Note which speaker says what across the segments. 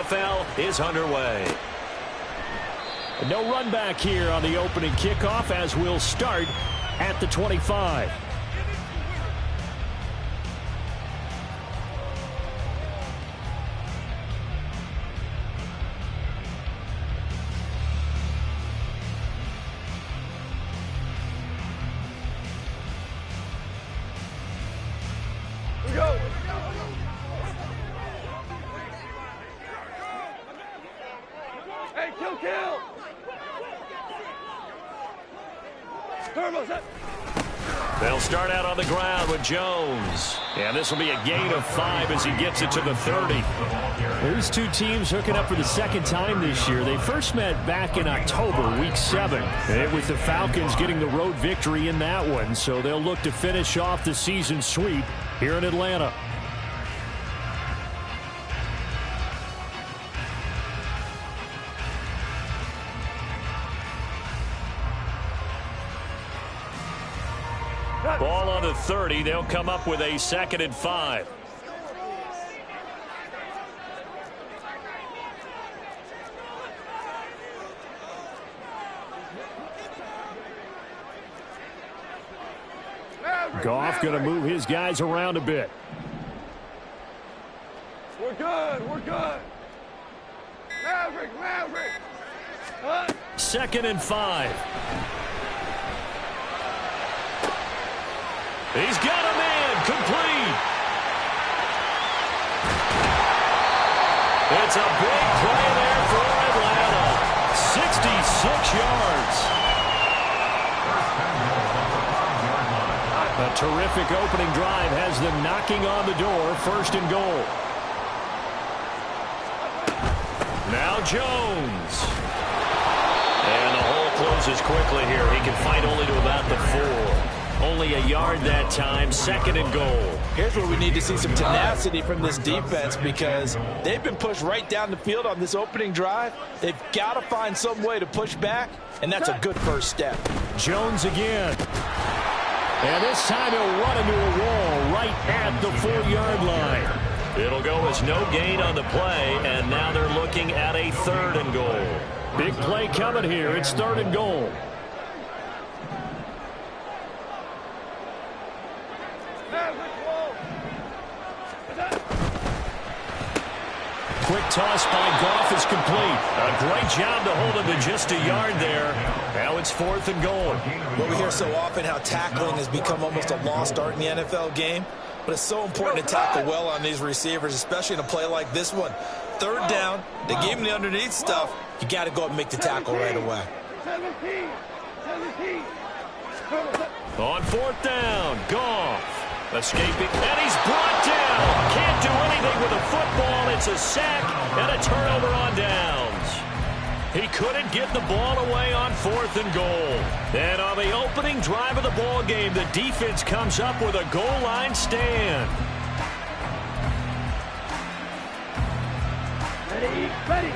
Speaker 1: NFL is underway.
Speaker 2: No run back here on the opening kickoff as we'll start at the 25.
Speaker 1: They'll start out on the ground with Jones. And this will be a gain of 5 as he gets it to the 30.
Speaker 2: These two teams hooking up for the second time this year. They first met back in October, week 7. It was the Falcons getting the road victory in that one, so they'll look to finish off the season sweep here in Atlanta.
Speaker 1: Ball on the 30. They'll come up with a 2nd and 5.
Speaker 2: Goff going to move his guys around a bit.
Speaker 3: We're good. We're good. Maverick.
Speaker 1: 2nd and 5. He's got a man complete. It's a big play there for Atlanta. 66 yards.
Speaker 2: A terrific opening drive has them knocking on the door. 1st and goal.
Speaker 1: Now Jones. And the hole closes quickly here. He can fight only to about the 4. Only a yard that time. 2nd and goal.
Speaker 4: Here's where we need to see some tenacity from this defense because they've been pushed right down the field on this opening drive. They've got to find some way to push back, and that's a good first step.
Speaker 2: Jones again. And this time he'll run into a wall right at the 4-yard line.
Speaker 1: It'll go as no gain on the play, and now they're looking at a 3rd and goal.
Speaker 2: Big play coming here. It's 3rd and goal. Quick toss by Goff is complete.
Speaker 1: A great job to hold him to just a yard there. Now it's 4th and goal.
Speaker 4: Well, we hear so often how tackling has become almost a lost art in the NFL game, but it's so important to tackle well on these receivers, especially in a play like this one. 3rd down, they gave him the underneath stuff. You got to go up and make the tackle right away.
Speaker 3: 17.
Speaker 1: On 4th down, Goff. Escaping, and he's brought down. Can't do anything with a football. It's a sack and a turnover on downs. He couldn't get the ball away on 4th and goal. And on the opening drive of the ball game, the defense comes up with a goal line stand.
Speaker 3: Ready.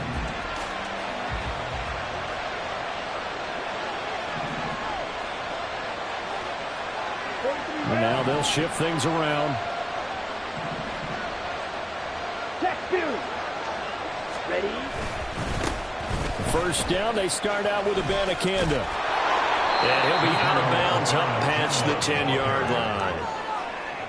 Speaker 2: And now they'll shift things around.
Speaker 3: Check 2. Ready.
Speaker 2: 1st down, they start out with Abanikanda.
Speaker 1: And he'll be out of bounds up past the 10-yard line.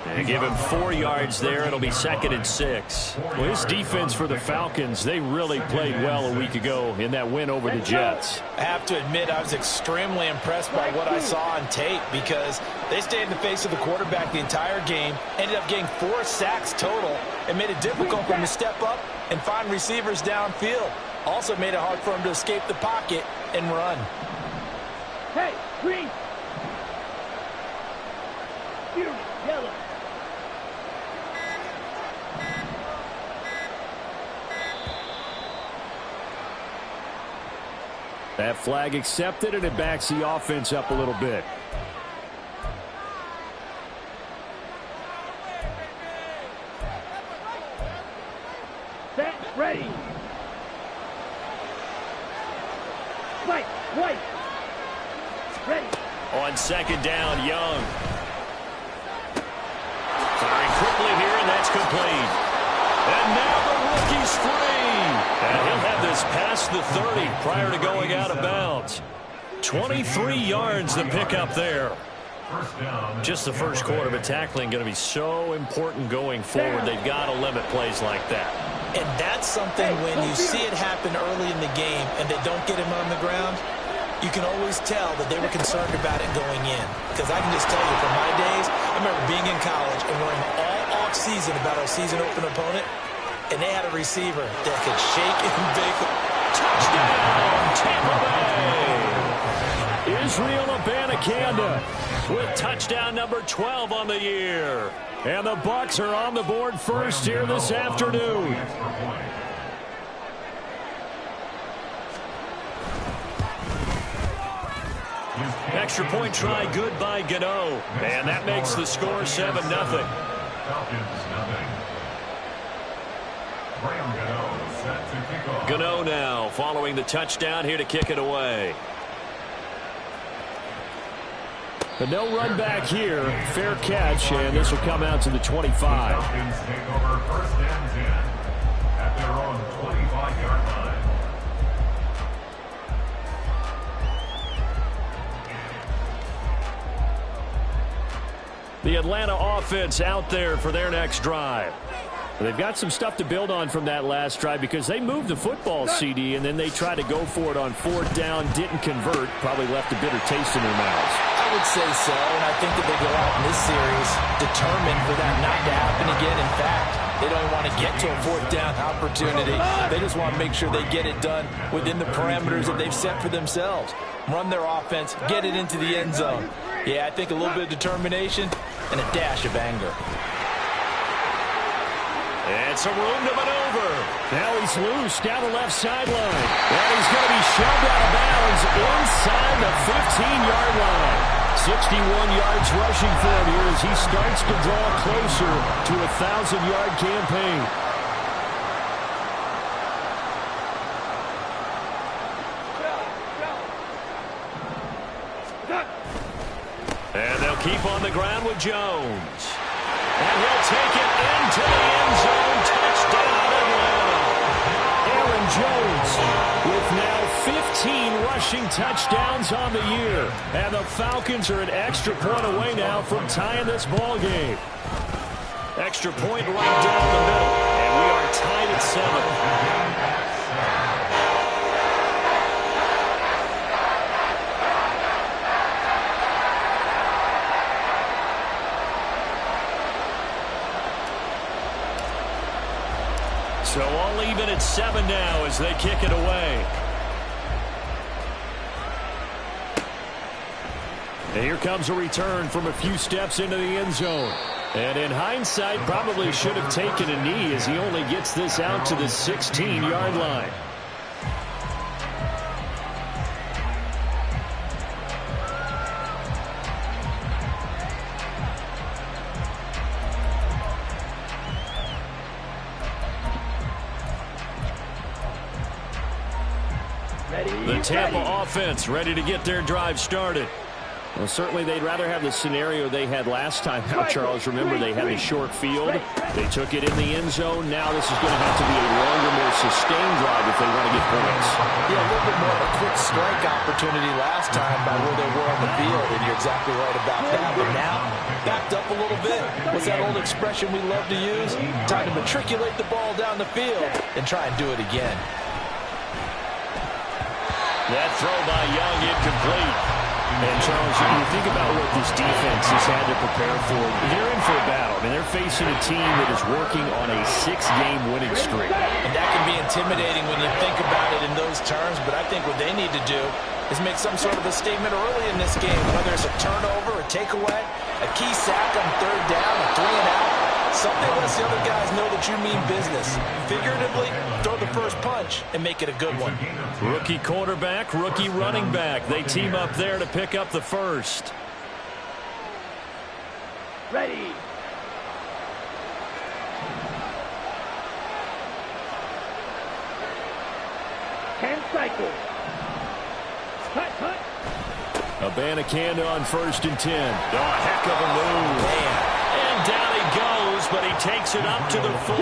Speaker 1: And give him 4 yards there. It'll be 2nd and 6.
Speaker 2: Well, his defense for the Falcons, they really played well a week ago in that win over the Jets.
Speaker 4: I have to admit, I was extremely impressed by what I saw on tape because they stayed in the face of the quarterback the entire game, ended up getting 4 sacks total, and made it difficult for him to step up and find receivers downfield. Also made it hard for him to escape the pocket and run.
Speaker 3: Hey, green. Yellow.
Speaker 2: That flag accepted, and it backs the offense up a little bit.
Speaker 3: Set, ready. White. Ready.
Speaker 1: On 2nd down, Young. Firing quickly here, and that's complete. And now the rookie's free. the 30 prior to going out of bounds. 23 yards to pick up there. Just the first quarter, but tackling going to be so important going forward. They've got to limit plays like that.
Speaker 4: And that's something when you see it happen early in the game and they don't get him on the ground, you can always tell that they were concerned about it going in. Because I can just tell you from my days, I remember being in college and worrying all off-season about our season-open opponent, and they had a receiver that could shake and bake.
Speaker 1: Touchdown, Tampa Bay! Israel Abanikanda with touchdown number 12 on the year.
Speaker 2: And the Bucs are on the board first here this afternoon.
Speaker 1: Extra point try good by Gano. And that makes the score 7-0. Gano now following the touchdown here to kick it away.
Speaker 2: But no run back here. Fair catch, and this will come out to the 25.
Speaker 5: Falcons take over first and 10 at their own 25-yard line.
Speaker 2: The Atlanta offense out there for their next drive. They've got some stuff to build on from that last drive because they moved the football, CD, and then they tried to go for it on fourth down, didn't convert, probably left a bitter taste in their mouths.
Speaker 4: I would say so, and I think that they go out in this series determined for that not to happen again. In fact, they don't want to get to a fourth down opportunity. They just want to make sure they get it done within the parameters that they've set for themselves. Run their offense, get it into the end zone. Yeah, I think a little bit of determination and a dash of anger.
Speaker 1: And some room to maneuver.
Speaker 2: Now he's loose down the left sideline. And he's going to be shoved out of bounds inside the 15-yard line. 61 yards rushing for him here as he starts to draw closer to a 1,000-yard campaign.
Speaker 1: And they'll keep on the ground with Jones. And he'll take it into the end zone. Touchdown, Atlanta.
Speaker 2: Aaron Jones with now 15 rushing touchdowns on the year. And the Falcons are an extra point away now from tying this ball game.
Speaker 1: Extra point right down the middle. And we are tied at 7. So all even at 7 now as they kick it away.
Speaker 2: And here comes a return from a few steps into the end zone. And in hindsight, probably should have taken a knee as he only gets this out to the 16-yard line.
Speaker 1: The Tampa offense ready to get their drive started.
Speaker 2: Well, certainly they'd rather have the scenario they had last time out, Charles. Remember, they had a short field. They took it in the end zone. Now this is going to have to be a longer, more sustained drive if they want to get points.
Speaker 4: Yeah, a little bit more of a quick strike opportunity last time by where they were on the field, and you're exactly right about that. But now, backed up a little bit. What's that old expression we love to use? Time to matriculate the ball down the field and try and do it again.
Speaker 1: That throw by Young incomplete.
Speaker 2: And, Charles, you think about what this defense has had to prepare for. They're in for a battle. I mean, they're facing a team that is working on a 6-game winning streak.
Speaker 4: And that can be intimidating when you think about it in those terms, but I think what they need to do is make some sort of a statement early in this game, whether it's a turnover, a takeaway, a key sack on third down, a 3-and-out. Something lets the other guys know that you mean business. Figuratively, throw the first punch and make it a good one.
Speaker 1: Rookie quarterback, rookie running back. They team up there to pick up the first.
Speaker 3: Ready. Ten cycles. Hut, hut.
Speaker 2: Abanikanda on 1st and 10.
Speaker 1: Oh, a heck of a move.
Speaker 4: Man.
Speaker 1: And down he goes goes, but he takes it up to the 40.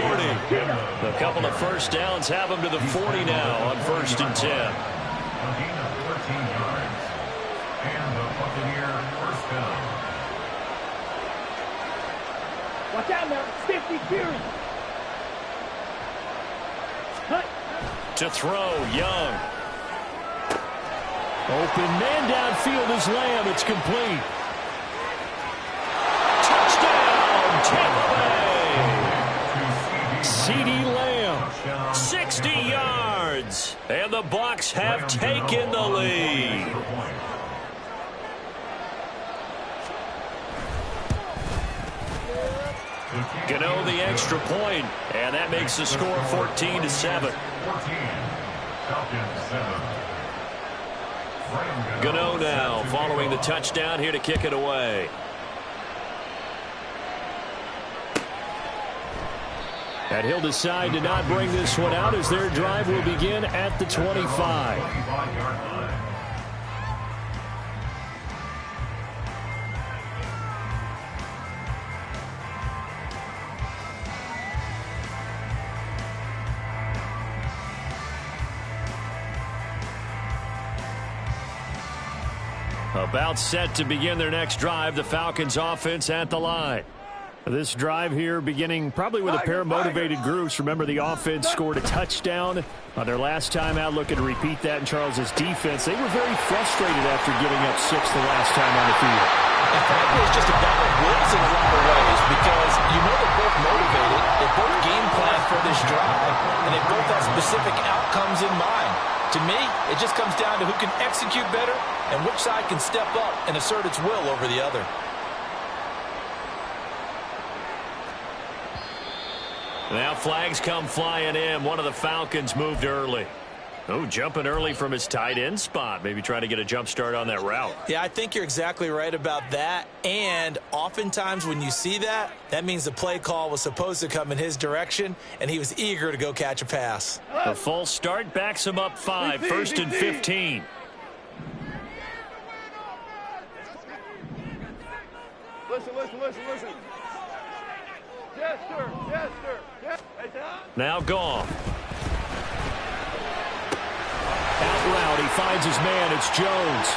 Speaker 1: A couple of first downs have him to the 40 now on 1st and 10.
Speaker 5: A gain of 14 yards. And the Buccaneer first down.
Speaker 3: Watch out now. Safety Fury. Cut.
Speaker 1: To throw, Young.
Speaker 2: Open man downfield is Lamb. It's complete.
Speaker 1: Touchdown, Tampa Bay.
Speaker 2: CeeDee Lamb.
Speaker 1: 60 yards. And the Bucs have taken the lead. Gano the extra point, and that makes the score 14-7.
Speaker 5: 14. Falcons 7.
Speaker 1: Gano now following the touchdown here to kick it away.
Speaker 2: And he'll decide to not bring this one out as their drive will begin at the 25.
Speaker 5: 25-yard line.
Speaker 1: About set to begin their next drive, the Falcons offense at the line.
Speaker 2: This drive here beginning probably with a pair of motivated groups. Remember, the offense scored a touchdown on their last time out. Looking to repeat that in Charles's defense. They were very frustrated after giving up 6 the last time on the field.
Speaker 4: And frankly, it's just a battle of wills in a lot of ways because you know they're both motivated. They both game plan for this drive, and they both have specific outcomes in mind. To me, it just comes down to who can execute better and which side can step up and assert its will over the other.
Speaker 1: Now flags come flying in. One of the Falcons moved early. Oh, jumping early from his tight end spot. Maybe trying to get a jump start on that route.
Speaker 4: Yeah, I think you're exactly right about that. And oftentimes when you see that, that means the play call was supposed to come in his direction, and he was eager to go catch a pass.
Speaker 1: The false start backs him up 5, 1st and 15.
Speaker 3: Listen. Yes, sir. Yes, sir. Yes.
Speaker 1: Now Goff.
Speaker 2: Out route, he finds his man. It's Jones.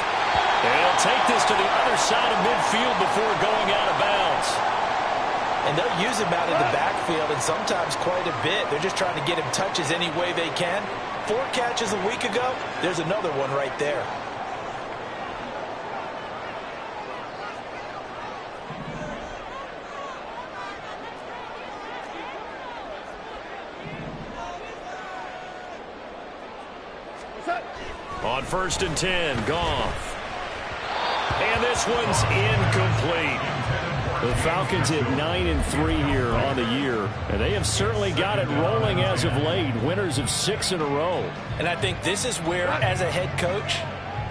Speaker 1: They'll take this to the other side of midfield before going out of bounds.
Speaker 4: And they'll use him out of the backfield, and sometimes quite a bit. They're just trying to get him touches any way they can. 4 catches a week ago. There's another one right there.
Speaker 1: On 1st and 10, Goff. And this one's incomplete.
Speaker 2: The Falcons at 9-3 here on the year, and they have certainly got it rolling as of late. Winners of 6 in a row.
Speaker 4: And I think this is where, as a head coach,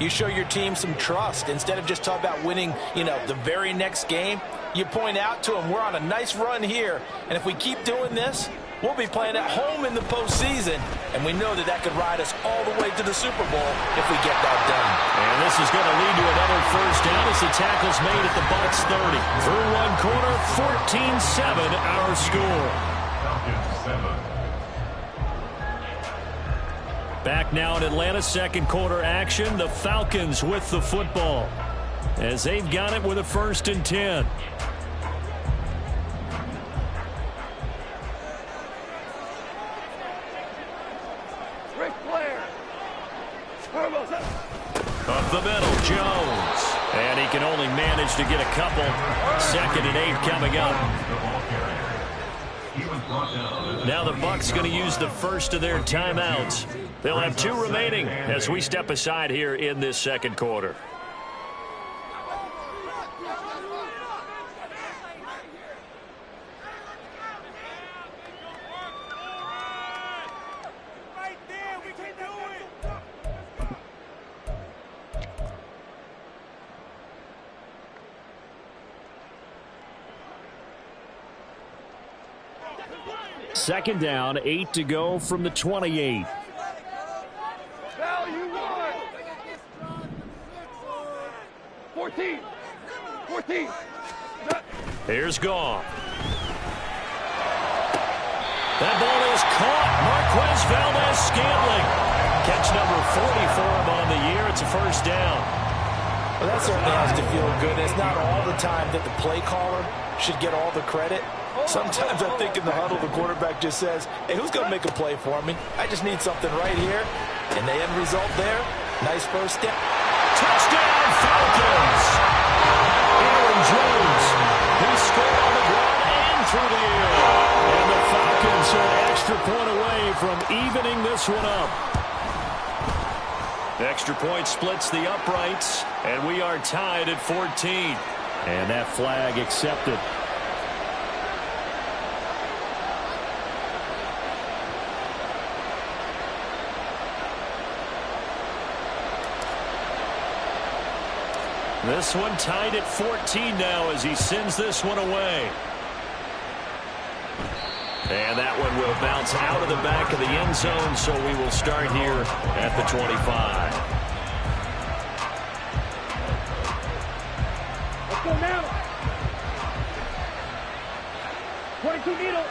Speaker 4: you show your team some trust. Instead of just talking about winning, the very next game, you point out to them, we're on a nice run here, and if we keep doing this, we'll be playing at home in the postseason, and we know that could ride us all the way to the Super Bowl if we get that done.
Speaker 1: And this is going to lead to another first down as the tackle's made at the Bucs 30. Through one quarter, 14-7 our score. Back now in Atlanta, second quarter action. The Falcons with the football as they've got it with a 1st and 10. Up the middle, Jones. And he can only manage to get a couple. 2nd and 8 coming up. Now the Bucs going to use the first of their timeouts. They'll have 2 remaining as we step aside here in this second quarter.
Speaker 2: Second down, 8 to go from the 28.
Speaker 3: Value 1. 14.
Speaker 1: Here's Goff. That ball is caught. Marquez Valdez-Scantling. Catch number 40 for him on the year. It's a first down.
Speaker 4: Well, that certainly has to feel good. It's not all the time that the play caller should get all the credit. Sometimes I think in the huddle, the quarterback just says, hey, who's going to make a play for me? I just need something right here. And the end result there, nice first step.
Speaker 1: Touchdown, Falcons! Aaron Jones, he scored on the ground and through the air. And the Falcons are an extra point away from evening this one up. The extra point splits the uprights, and we are tied at 14.
Speaker 2: And that flag accepted.
Speaker 1: This one tied at 14 now as he sends this one away. And that one will bounce out of the back of the end zone, so we will start here at the 25.
Speaker 3: Let's go now. 22 needle.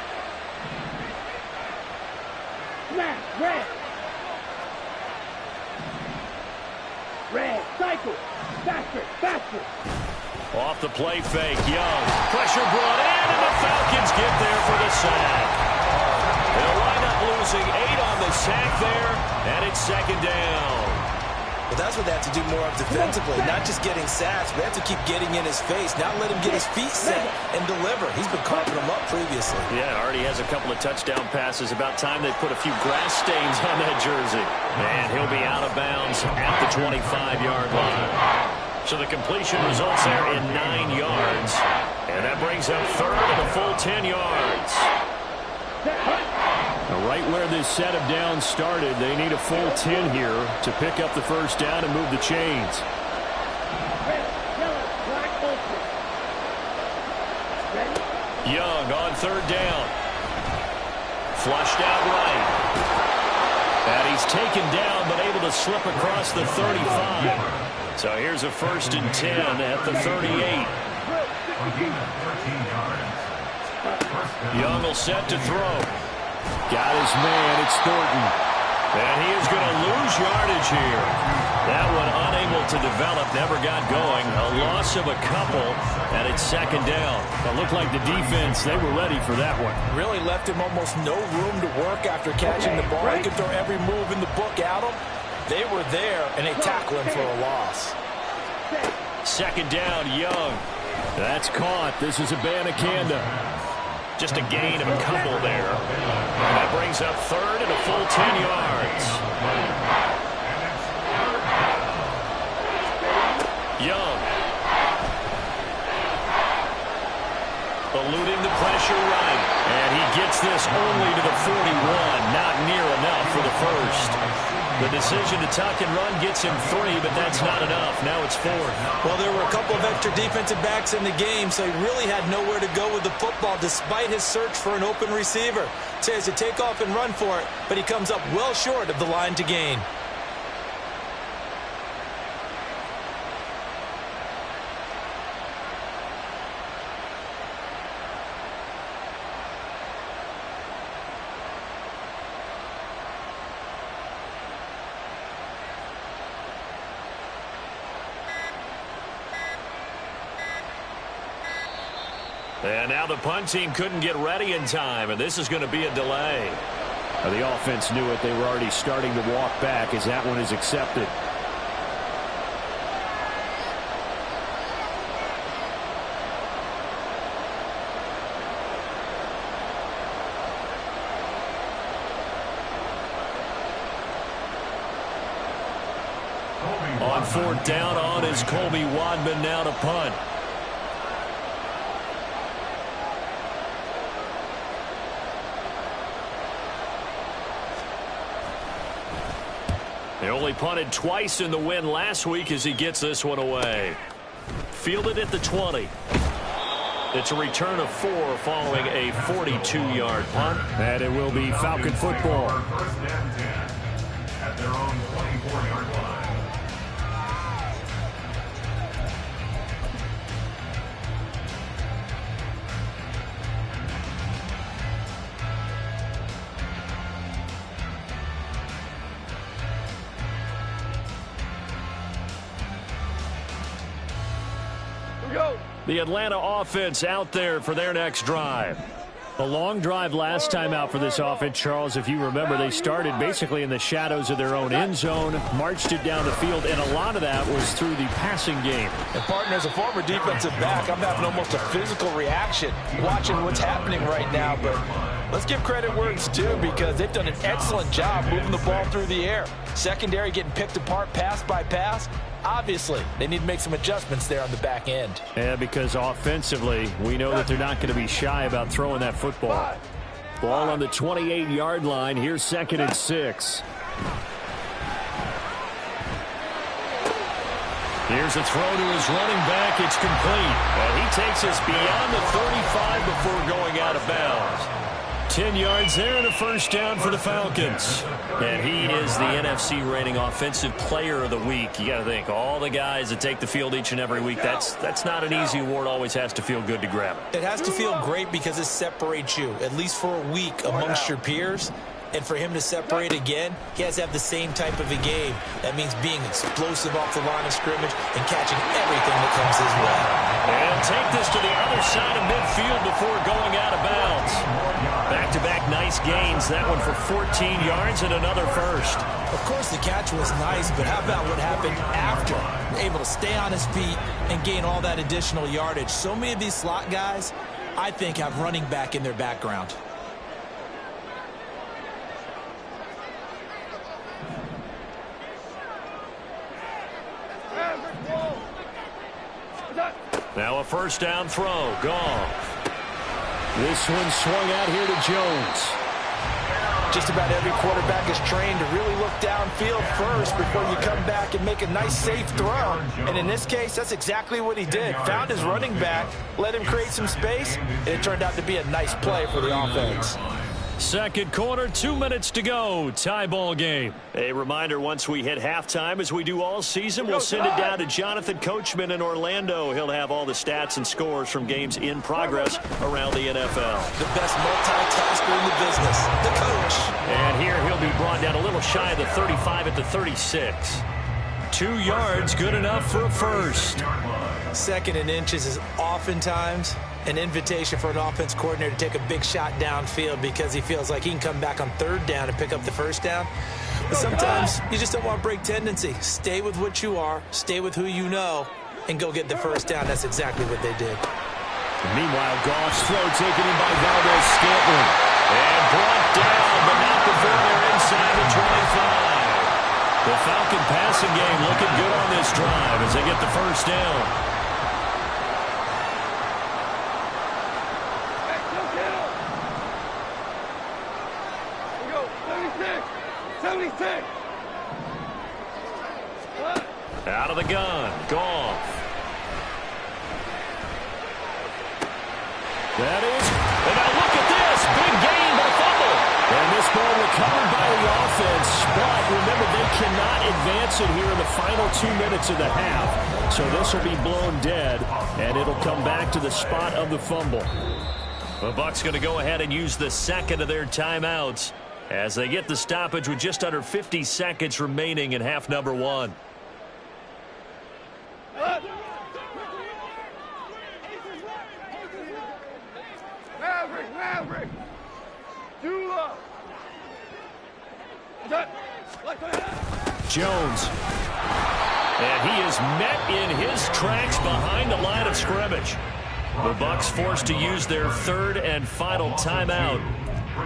Speaker 3: Snap, red. Red, cycle. Faster, faster.
Speaker 1: Off the play fake, Young. Pressure brought in, and the Falcons get there for the sack. They'll wind up losing 8 on the sack there, and it's second down.
Speaker 4: Well, that's what they have to do more of defensively, not just getting sacks, but they have to keep getting in his face, not let him get his feet set and deliver. He's been carving them up previously.
Speaker 1: Yeah, already has a couple of touchdown passes. About time they put a few grass stains on that jersey. And he'll be out of bounds at the 25-yard line. So the completion results there in 9 yards. And that brings up third and a full 10 yards.
Speaker 2: Now, right where this set of downs started, they need a full 10 here to pick up the first down and move the chains.
Speaker 1: Young on third down. Flushed out right. And he's taken down but able to slip across the 35. So here's a 1st and 10 at the 38. Young will set to throw.
Speaker 2: Got his man. It's Thornton.
Speaker 1: And he is going to lose yardage here. That one unable to develop, never got going. A loss of a couple, and it's second down.
Speaker 2: It looked like the defense, they were ready for that one.
Speaker 4: Really left him almost no room to work after catching the ball. He could throw every move in the book at him. They were there, and they tackle him for a loss.
Speaker 1: Second down, Young.
Speaker 2: That's caught. This is Abanikanda.
Speaker 1: Just a gain of a couple there. And that brings up third and a full 10 yards. Young. Eluding the pressure right. And he gets this only to the 41. Not near enough for the first. The decision to tuck and run gets him 3, but that's not enough. Now it's 4.
Speaker 4: Well, there were a couple of extra defensive backs in the game, so he really had nowhere to go with the football despite his search for an open receiver. So he has to take off and run for it, but he comes up well short of the line to gain.
Speaker 1: And now the punt team couldn't get ready in time, and this is going to be a delay.
Speaker 2: The offense knew it. They were already starting to walk back as that one is accepted.
Speaker 1: On 4th down on is Colby Wadman now to punt. They only punted twice in the win last week as he gets this one away. Fielded at the 20. It's a return of 4 following a 42-yard punt.
Speaker 2: And it will be Falcon football.
Speaker 5: First and 10 at their own 24-yard line.
Speaker 1: The Atlanta offense out there for their next drive.
Speaker 2: A long drive last time out for this offense, Charles. If you remember, they started basically in the shadows of their own end zone, marched it down the field, and a lot of that was through the passing game.
Speaker 4: And partner, as a former defensive back, I'm having almost a physical reaction watching what's happening right now. But let's give credit where it's due, because they've done an excellent job moving the ball through the air. Secondary getting picked apart pass by pass. Obviously, they need to make some adjustments there on the back end.
Speaker 2: Yeah, because offensively, we know that they're not going to be shy about throwing that football. Ball on the 28-yard line. Here's 2nd and 6.
Speaker 1: Here's a throw to his running back. It's complete. And he takes us beyond the 35 before going out of bounds.
Speaker 2: 10 yards there and a first down for the Falcons.
Speaker 1: And he is the NFC reigning offensive player of the week. You got to think, all the guys that take the field each and every week, that's not an easy award. Always has to feel good to grab it.
Speaker 4: It has to feel great because it separates you, at least for a week, amongst your peers. And for him to separate again, he has to have the same type of a game. That means being explosive off the line of scrimmage and catching everything that comes his way.
Speaker 1: And take this to the other side of midfield before going out of bounds. Back-to-back nice gains. That one for 14 yards and another first.
Speaker 4: Of course, the catch was nice, but how about what happened after? Able to stay on his feet and gain all that additional yardage. So many of these slot guys, I think, have running back in their background.
Speaker 1: Now a first down throw. Goff.
Speaker 2: This one swung out here to Jones.
Speaker 4: Just about every quarterback is trained to really look downfield first before you come back and make a nice, safe throw. And in this case, that's exactly what he did. Found his running back, let him create some space, and it turned out to be a nice play for the offense.
Speaker 2: Second quarter, 2 minutes to go. Tie ball game.
Speaker 1: A reminder, once we hit halftime, as we do all season, we'll send it down to Jonathan Coachman in Orlando. He'll have all the stats and scores from games in progress around the NFL.
Speaker 4: The best multitasker in the business, the coach.
Speaker 1: And here he'll be brought down a little shy of the 35 at the 36.
Speaker 2: 2 yards, good enough for a first.
Speaker 4: 2nd and inches is oftentimes an invitation for an offense coordinator to take a big shot downfield because he feels like he can come back on 3rd down and pick up the first down. But sometimes you just don't want to break tendency. Stay with what you are, stay with who you know, and go get the first down. That's exactly what they did.
Speaker 2: Meanwhile, Goff's throw taken in by Valdez-Scantling.
Speaker 1: And brought down, but not before they're inside the 25.
Speaker 2: The Falcon passing game looking good on this drive as they get the first down.
Speaker 1: Out of the gun, Goff.
Speaker 2: That is,
Speaker 1: and now look at this, big gain by fumble.
Speaker 2: And this ball recovered by the offense, but remember they cannot advance it here in the final 2 minutes of the half. So this will be blown dead, and it'll come back to the spot of the fumble.
Speaker 1: The Bucs going to go ahead and use the second of their timeouts as they get the stoppage with just under 50 seconds remaining in half number 1.
Speaker 3: Maverick!
Speaker 2: Jones.
Speaker 1: And he is met in his tracks behind the line of scrimmage. The Bucs forced to use their 3rd and final timeout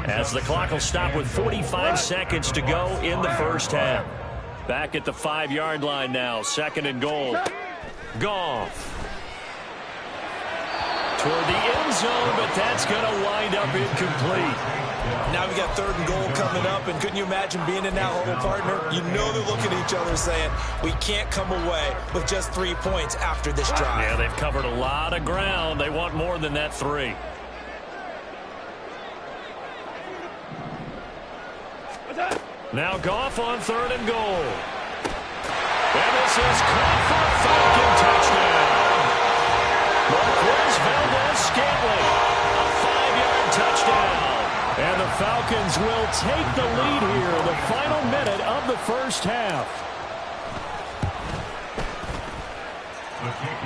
Speaker 1: as the clock will stop with 45 seconds to go in the first half. Back at the 5-yard line now, 2nd and goal. Goff. Toward the end zone, but that's going to wind up incomplete.
Speaker 4: Now we got 3rd and goal coming up, and couldn't you imagine being in that huddle, partner? You know they're looking at each other saying, we can't come away with just 3 points after this drive.
Speaker 1: Yeah, they've covered a lot of ground. They want more than that 3. Now Goff on 3rd and goal. And this is caught for a Falcon touchdown. Marquez Valdez-Scantling, a 5-yard touchdown.
Speaker 2: And the Falcons will take the lead here in the final minute of the first half.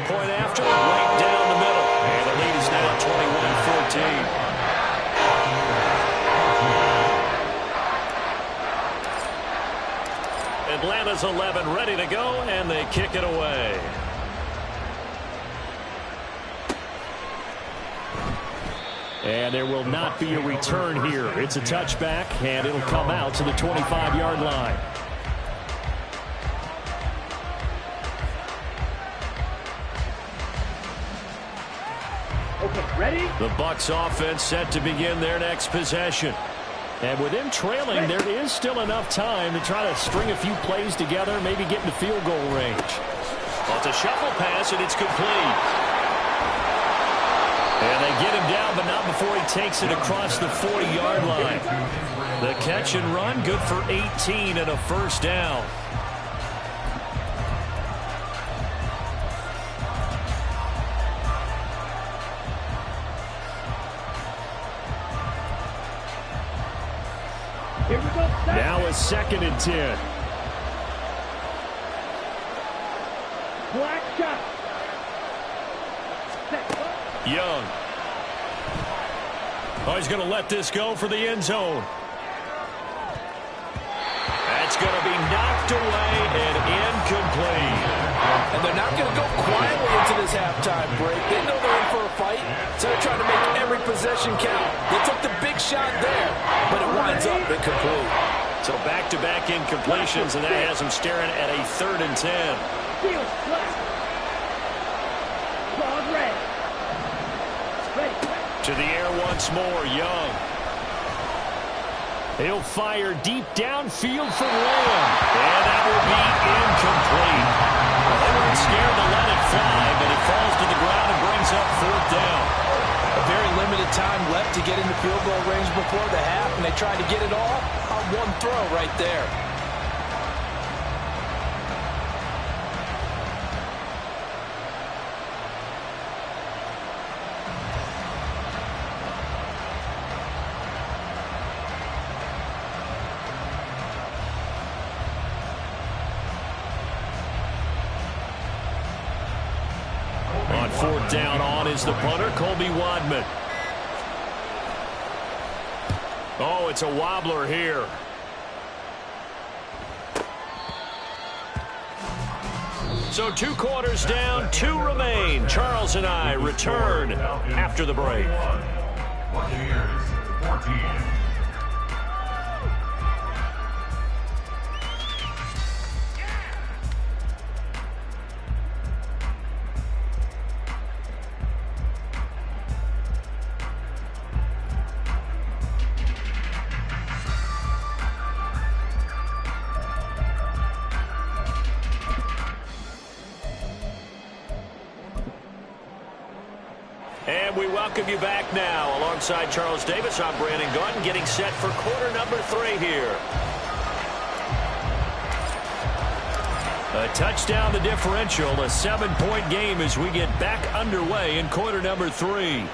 Speaker 1: Point after, right Atlanta's 11 ready to go, and they kick it away.
Speaker 2: And there will not be a return here. It's a touchback, and it'll come out to the 25-yard line.
Speaker 3: Okay, ready?
Speaker 1: The Bucs offense set to begin their next possession.
Speaker 2: And with them trailing, there is still enough time to try to string a few plays together, maybe get into field goal range.
Speaker 1: Well, it's a shuffle pass, and it's complete. And they get him down, but not before he takes it across the 40-yard line. The catch and run, good for 18 and a first down.
Speaker 3: Here we go.
Speaker 2: Now a 2nd and 10.
Speaker 3: Black shot.
Speaker 1: Young. Oh, he's going to let this go for the end zone. That's going to be knocked away and incomplete.
Speaker 4: And they're not going to go quietly into this halftime break. They know they're in for a fight, so they're trying to make every possession count. They took the big shot there, but it winds up incomplete.
Speaker 1: So back-to-back incompletions, and that has them staring at a 3rd and 10.
Speaker 3: Field flat. Ball red. Ready.
Speaker 1: To the air once more, Young.
Speaker 2: He'll fire deep downfield for Lamb.
Speaker 1: And that will be incomplete. Well, they weren't scared to let it fly, but it falls to the ground and brings up 4th down.
Speaker 4: A very limited time left to get into field goal range before the half, and they tried to get it all on one throw right there.
Speaker 1: On 4th down, on is the punter, Colby Wadman. Oh, it's a wobbler here. So 2 quarters down, 2 remain. Charles and I return after the break.
Speaker 5: Buccaneers 14.
Speaker 1: And we welcome you back now. Alongside Charles Davis, I'm Brandon Gaudin, getting set for quarter number 3 here. A touchdown the differential, a 7-point game as we get back underway in quarter number 3.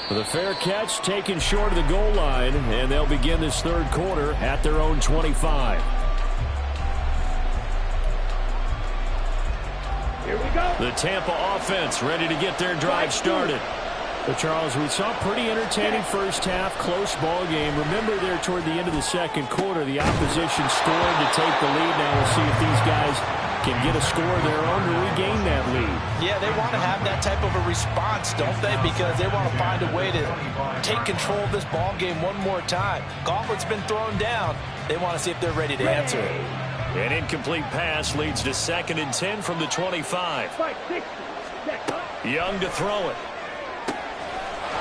Speaker 2: The fair catch taken short of the goal line, and they'll begin this 3rd quarter at their own 25.
Speaker 3: Here we go.
Speaker 1: The Tampa offense ready to get their drive started.
Speaker 2: But Charles, we saw a pretty entertaining first half, close ball game. Remember there toward the end of the 2nd quarter, the opposition scored to take the lead. Now we'll see if these guys can get a score of their own to regain that lead.
Speaker 4: Yeah, they want to have that type of a response, don't they? Because they want to find a way to take control of this ball game one more time. Gauntlet's been thrown down. They want to see if they're ready to answer it.
Speaker 1: An incomplete pass leads to 2nd and 10 from the 25. Young to throw it.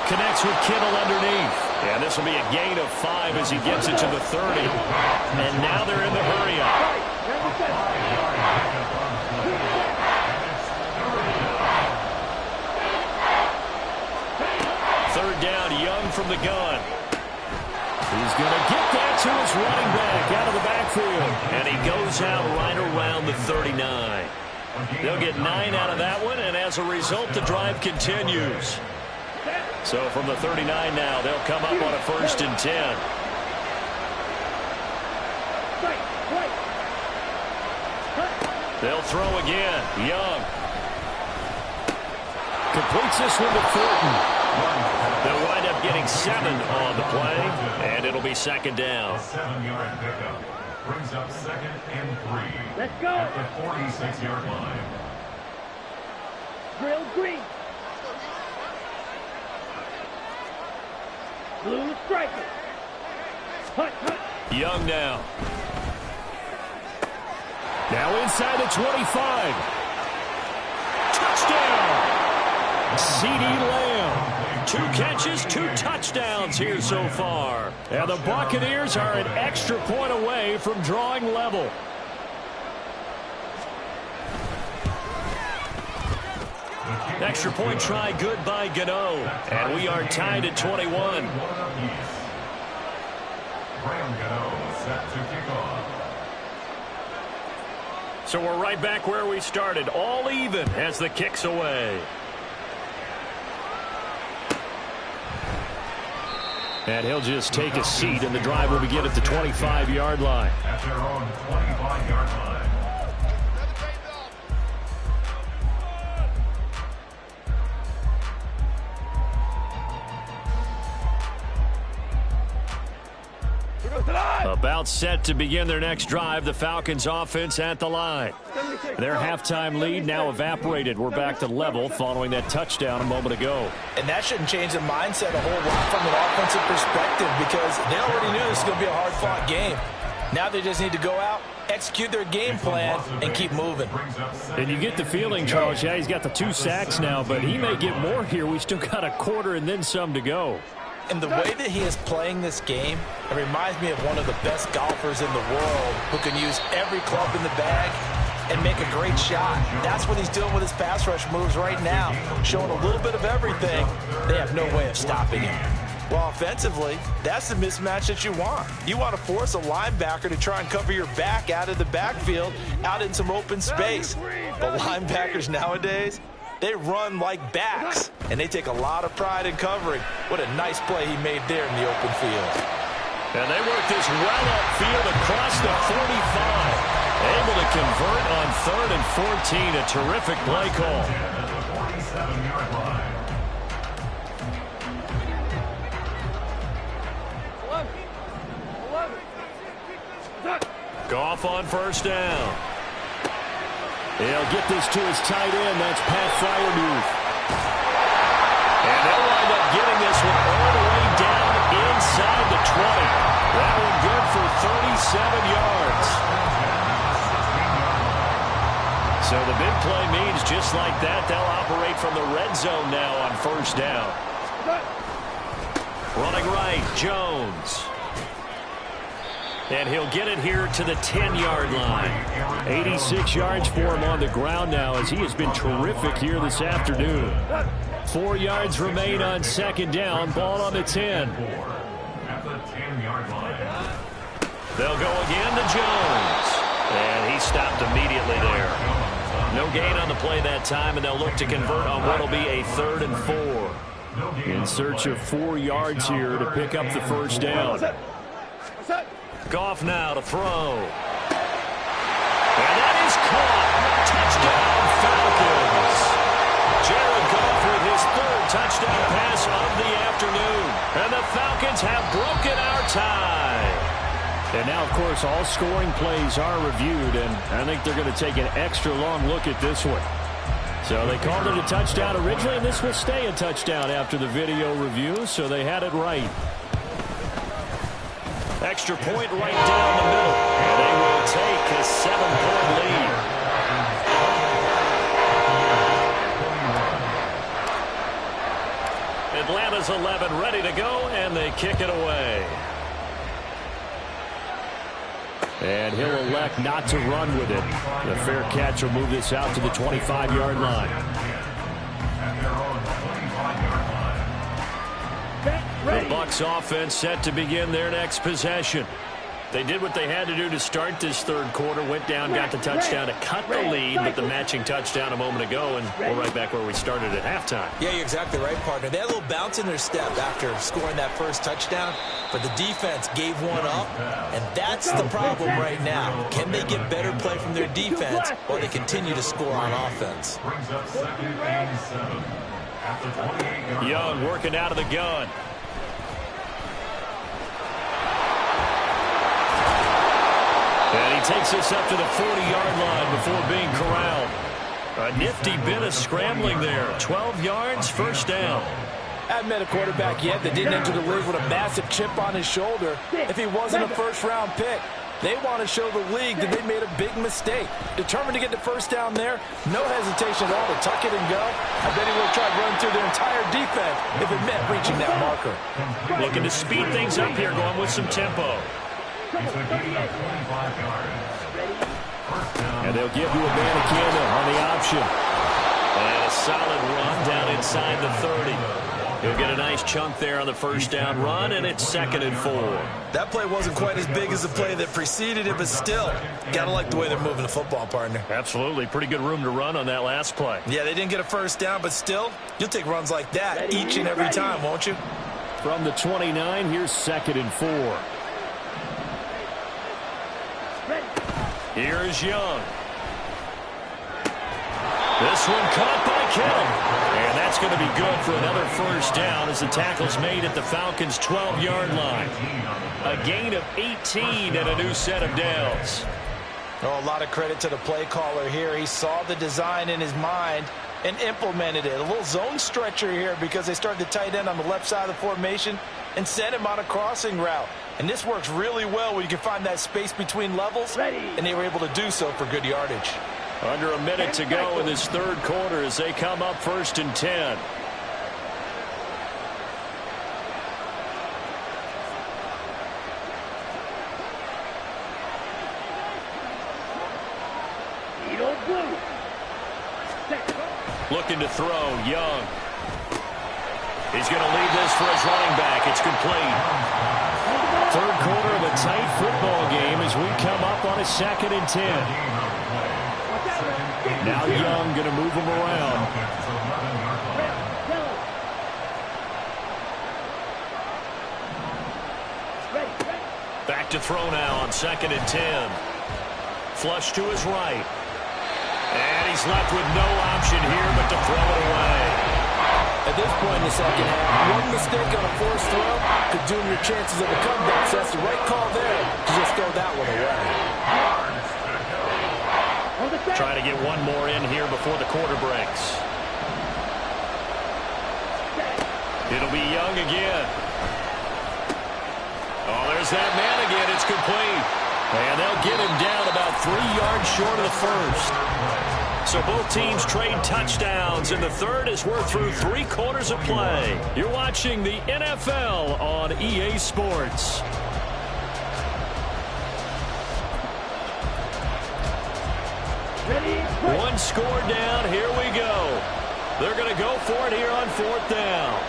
Speaker 1: Connects with Kittle underneath. And this will be a gain of 5 as he gets it to the 30. And now they're in the hurry-up. 3rd down, Young from the gun.
Speaker 2: He's going to get that to his running back out of the backfield.
Speaker 1: And he goes out right around the 39. They'll get 9 out of that one, and as a result, the drive continues. So from the 39 now, they'll come up on a 1st and 10. They'll throw again. Young.
Speaker 2: Completes this one to Thornton.
Speaker 1: They'll wind up getting 7 on the play, and it'll be 2nd down.
Speaker 5: 7-yard pickup. Brings up 2nd and 3.
Speaker 3: Let's go.
Speaker 5: At the 46-yard line.
Speaker 3: Drill green. Blue striker. Hut, hut.
Speaker 2: Young now. Now inside the 25. Touchdown! CeeDee Lamb. 2 catches, 2 touchdowns here so far. And the Buccaneers are an extra point away from drawing level. Extra point try good by Gano. And we are tied at 21.
Speaker 5: Graham Gano set to kick off.
Speaker 2: So we're right back where we started, all even as the kick's away. And he'll just take a seat, and the drive will begin at the 25-yard line.
Speaker 5: At their own 25-yard line.
Speaker 2: About set to begin their next drive, the Falcons offense at the line. Their halftime lead now evaporated. We're back to level following that touchdown a moment ago.
Speaker 4: And that shouldn't change the mindset a whole lot from an offensive perspective because they already knew this was going to be a hard-fought game. Now they just need to go out, execute their game plan, and keep moving.
Speaker 2: And you get the feeling, Charles, yeah, he's got the 2 sacks now, but he may get more here. We still got a quarter and then some to go.
Speaker 4: And the way that he is playing this game, it reminds me of one of the best golfers in the world who can use every club in the bag and make a great shot. That's what he's doing with his pass rush moves right now, showing a little bit of everything. They have no way of stopping him. Well, offensively, that's the mismatch that you want. You want to force a linebacker to try and cover your back out of the backfield, out in some open space. The linebackers nowadays, they run like backs, and they take a lot of pride in covering. What a nice play he made there in the open field.
Speaker 2: And they work this well upfield across the 45. Able to convert on 3rd and 14. A terrific play call.
Speaker 5: 47-yard line.
Speaker 2: Goff on 1st down. He'll get this to his tight end. That's Pat Freiermuth. And they'll wind up getting this one all the way down inside the 20. That one good for 37 yards. So the big play means just like that, they'll operate from the red zone now on 1st down. Running right, Jones. And he'll get it here to the 10-yard line. 86 yards for him on the ground now as he has been terrific here this afternoon. 4 yards remain on 2nd down. Ball on the 10.
Speaker 5: At the 10-yard line.
Speaker 2: They'll go again to Jones. And he stopped immediately there. No gain on the play that time, and they'll look to convert on what will be a 3rd and 4. In search of 4 yards here to pick up the 1st down. Goff now to throw. And that is caught. Touchdown, Falcons. Jared Goff with his 3rd touchdown pass of the afternoon. And the Falcons have broken our tie. And now, of course, all scoring plays are reviewed, and I think they're going to take an extra long look at this one. So they called it a touchdown originally, and this will stay a touchdown after the video review, so they had it right. Extra point right down the middle. And they will take a 7-point lead. Atlanta's 11 ready to go, and they kick it away. And he'll elect not to run with it. The fair catch will move this out to the 25-yard line. The Bucs offense set to begin their next possession. They did what they had to do to start this 3rd quarter, went down, got the touchdown to cut the lead, but the matching touchdown a moment ago, and we're right back where we started at halftime.
Speaker 4: Yeah, you're exactly right, partner. They had a little bounce in their step after scoring that 1st touchdown, but the defense gave one up, and that's the problem right now. Can they get better play from their defense while they continue to score on offense?
Speaker 5: Brings up 2nd and 7. At the 28-yard line.
Speaker 2: Young working out of the gun.
Speaker 1: takes us up to the 40-yard line before being corralled. A nifty bit of scrambling there. 12 yards, first down.
Speaker 4: I haven't met a quarterback yet that didn't enter the league with a massive chip on his shoulder if he wasn't a first-round pick. They want to show the league that they made a big mistake. Determined to get the first down there, no hesitation at all to tuck it and go. I bet he would have tried running through their entire defense if it meant reaching that marker.
Speaker 1: Looking to speed things up here, going with some tempo.
Speaker 2: And they'll give you a man of Canada on the option.
Speaker 1: And a solid run down inside the 30. He'll get a nice chunk there on the first down run, and it's 2nd and 4.
Speaker 4: That play wasn't quite as big as the play that preceded it, but still, got to like the way they're moving the football, partner.
Speaker 1: Absolutely. Pretty good room to run on that last play.
Speaker 4: Yeah, they didn't get a first down, but still, you'll take runs like that each and every time, won't you?
Speaker 2: From the 29, here's 2nd and 4.
Speaker 1: Here's Young. This one caught by Kittle. And that's going to be good for another first down as the tackle's made at the Falcons' 12-yard line. A gain of 18 and a new set of downs.
Speaker 4: Oh, a lot of credit to the play caller here. He saw the design in his mind and implemented it. A little zone stretcher here because they started the tight end on the left side of the formation and sent him on a crossing route. And this works really well when you can find that space between levels, and they were able to do so for good yardage.
Speaker 1: Under a minute to go in this third quarter as they come up 1st and 10. Looking to throw, Young. He's going to leave this for his running back. It's complete.
Speaker 2: Third quarter of a tight football game as we come up on a 2nd and 10. Now Young going to move him around.
Speaker 1: Back to throw now on 2nd and 10. Flush to his right. And he's left with no option here but to throw it away.
Speaker 4: At this point in the second half, one mistake on a forced throw could doom your chances of a comeback. So that's the right call there to just throw that one away.
Speaker 1: Trying to get one more in here before the quarter breaks. It'll be Young again. Oh, there's that man again. It's complete. And they'll get him down about 3 yards short of the first. So both teams trade touchdowns in the third as we're through 3 quarters of play. You're watching the NFL on EA Sports. One score down. Here we go. They're going to go for it here on 4th down.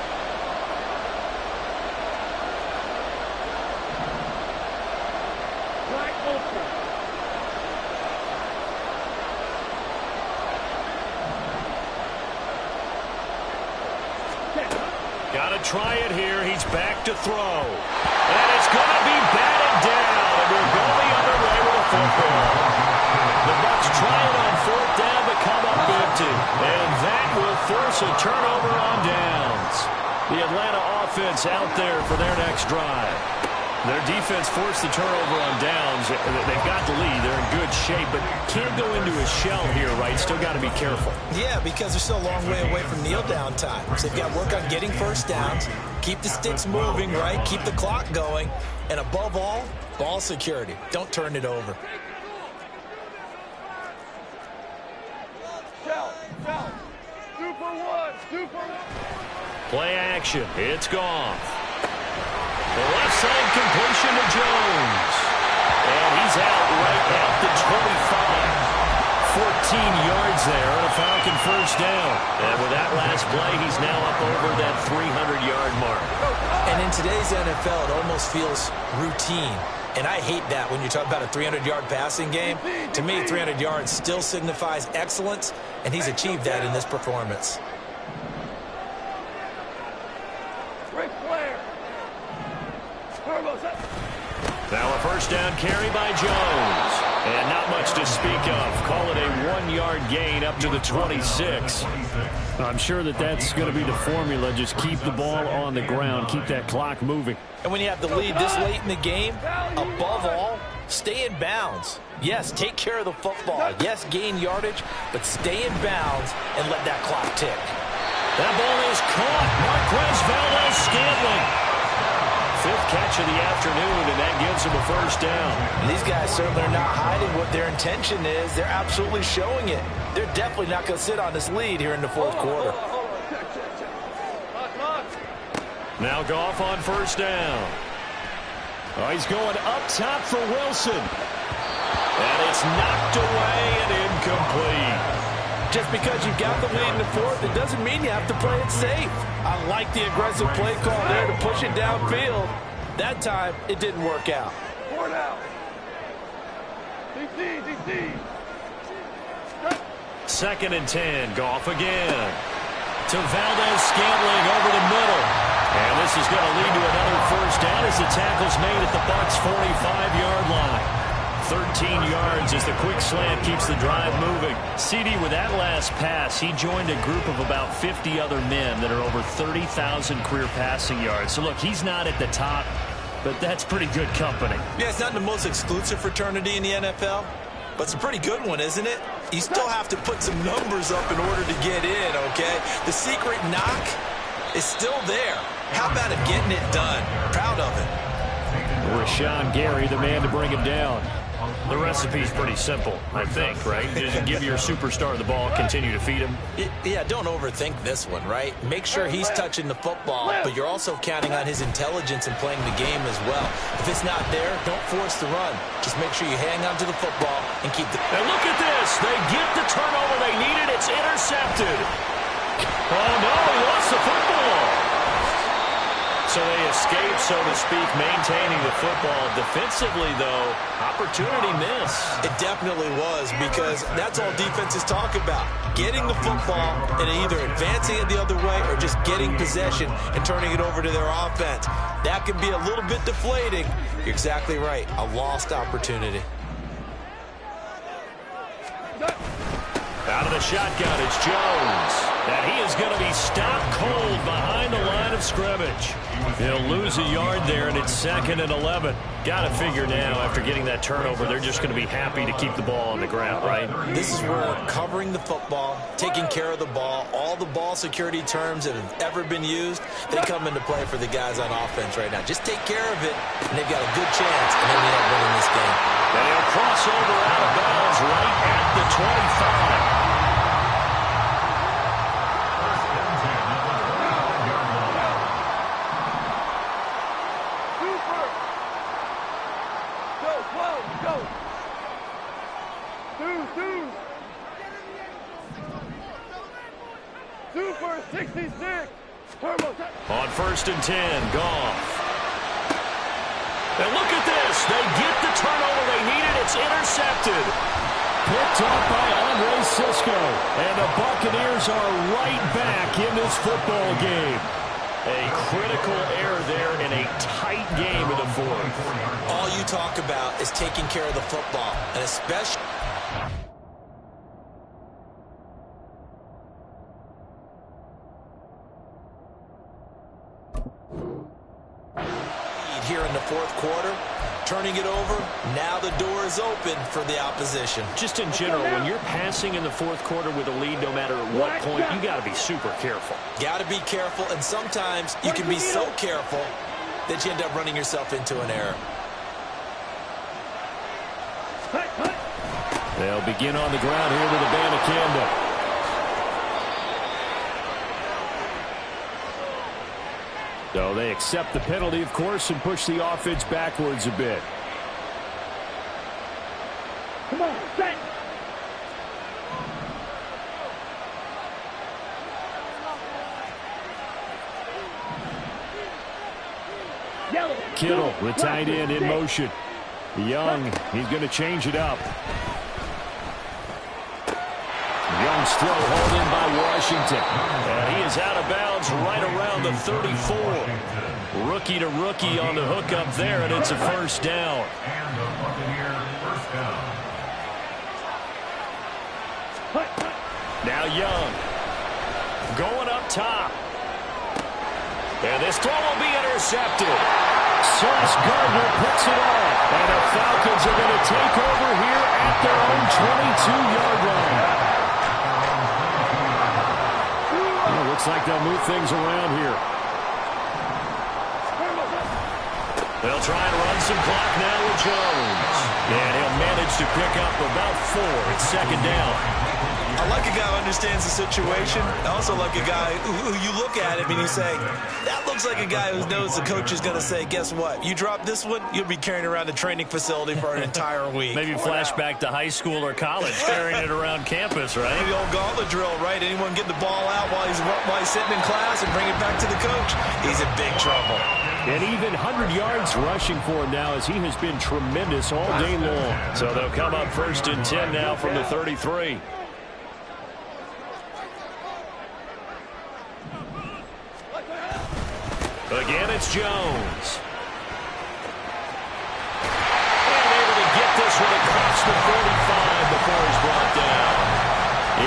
Speaker 1: Got to try it here. He's back to throw. And it's going to be batted down. And we'll go the other way with a football. The Bucs try it on 4th down but come up empty. And that will force a turnover on downs. The Atlanta offense out there for their next drive. Their defense forced the turnover on downs. They've got the lead. They're in good shape, but can't go into a shell here, right? Still got to be careful.
Speaker 4: Yeah, because they're still a long way away from kneel down time. So they've got to work on getting first downs, keep the sticks moving, right? Keep the clock going. And above all, ball security. Don't turn it over.
Speaker 1: Play action. It's gone. The left side completion to Jones. And he's out right at the 25. 14 yards there and a Falcon first down. And with that last play, he's now up over that 300-yard mark.
Speaker 4: And in today's NFL, it almost feels routine. And I hate that when you talk about a 300-yard passing game. To me, 300 yards still signifies excellence, and he's achieved that in this performance.
Speaker 1: Now a first down carry by Jones. And not much to speak of. Call it a 1-yard gain up to the 26.
Speaker 2: I'm sure that's going to be the formula. Just keep the ball on the ground. Keep that clock moving.
Speaker 4: And when you have the lead this late in the game, above all, stay in bounds. Yes, take care of the football. Yes, gain yardage, but stay in bounds and let that clock tick.
Speaker 1: That ball is caught. Marquez Valdes-Scantling. Fifth catch of the afternoon, and that gives him a first down.
Speaker 4: And these guys certainly are not hiding what their intention is. They're absolutely showing it. They're definitely not going to sit on this lead here in the fourth quarter.
Speaker 1: Now Goff on first down.
Speaker 2: Oh, he's going up top for Wilson.
Speaker 1: And it's knocked away and incomplete.
Speaker 4: Just because you've got the lead in the fourth, it doesn't mean you have to play it safe. I like the aggressive play call there to push it downfield. That time, it didn't work out.
Speaker 3: 4 down. DC.
Speaker 1: 2nd and 10. Goff again. To Valdes-Scantling over the middle. And this is going to lead to another first down as the tackle's made at the Bucs' 45-yard line. 13 yards as the quick slant keeps the drive moving. CD, with that last pass, he joined a group of about 50 other men that are over 30,000 career passing yards. So, look, he's not at the top, but that's pretty good company.
Speaker 4: Yeah, it's not the most exclusive fraternity in the NFL, but it's a pretty good one, isn't it? You still have to put some numbers up in order to get in, okay? The secret knock is still there. How about him getting it done? Proud of it.
Speaker 2: Rashawn Gary, the man to bring him down.
Speaker 1: The recipe's pretty simple, I think, right? Just give your superstar the ball, continue to feed him.
Speaker 4: Yeah, don't overthink this one, right? Make sure he's touching the football, but you're also counting on his intelligence and playing the game as well. If it's not there, don't force the run. Just make sure you hang on to the football and keep the...
Speaker 1: And look at this. They get the turnover they needed. It's intercepted. Oh, no, he lost the football. So they escape, so to speak, maintaining the football. Defensively, though, opportunity miss.
Speaker 4: It definitely was, because that's all defenses talk about. Getting the football and either advancing it the other way or just getting possession and turning it over to their offense. That can be a little bit deflating. You're exactly right. A lost opportunity.
Speaker 1: Out of the shotgun, it's Jones. And he is going to be stopped cold behind the line of scrimmage. He'll lose a yard there, and it's 2nd and 11. Got to figure now, after getting that turnover, they're just going to be happy to keep the ball on the ground, right?
Speaker 4: This is where covering the football, taking care of the ball, all the ball security terms that have ever been used, they come into play for the guys on offense right now. Just take care of it, and they've got a good chance, and then we have winning this game.
Speaker 1: And he'll cross over out of bounds right at the 25.
Speaker 3: Super 66. Turbo.
Speaker 1: On 1st and 10, Goff. And look at this. They get the turnover they needed. It's intercepted.
Speaker 2: Picked up by Andre Sisco. And the Buccaneers are right back in this football game.
Speaker 1: A critical error there in a tight game in the fourth.
Speaker 4: All you talk about is taking care of the football, and especially... here in the fourth quarter, turning it over, now the door is open for the opposition.
Speaker 1: Just in general, when you're passing in the fourth quarter with a lead, no matter at what point, you got to be super careful.
Speaker 4: Got to be careful, and sometimes you can be so careful that you end up running yourself into an error.
Speaker 2: They'll begin on the ground here with a Abanikanda. So they accept the penalty, of course, and push the offense backwards a bit.
Speaker 3: Come on, set.
Speaker 2: Kittle, the tight end, in motion. Young, he's going to change it up. Young's throw hauled in by Washington.
Speaker 1: And he is out of bounds right around the 34. Rookie to rookie on the hookup there, and it's a first down.
Speaker 5: And the Buccaneer first down.
Speaker 1: Now Young going up top. And this throw will be intercepted.
Speaker 2: Sauce Gardner picks it off. And the Falcons are going to take over here at their own 22-yard line. Well, looks like they'll move things around here.
Speaker 1: They'll try and run some clock now with Jones. And he'll manage to pick up about 4. It's second down.
Speaker 4: I like a guy who understands the situation. I also like a guy who you look at him and you say, that looks like a guy who knows the coach is going to say, guess what? You drop this one, you'll be carrying around the training facility for an entire week.
Speaker 1: Maybe flashback to high school or college, carrying it around campus, right?
Speaker 4: The old gauntlet drill, right? Anyone get the ball out while he's sitting in class and bring it back to the coach? He's in big trouble.
Speaker 2: And even 100 yards rushing for him now as he has been tremendous all day long.
Speaker 1: So they'll come up 1st and 10 now from the 33. Again, it's Jones. And able to get this one across the 45 before he's brought down.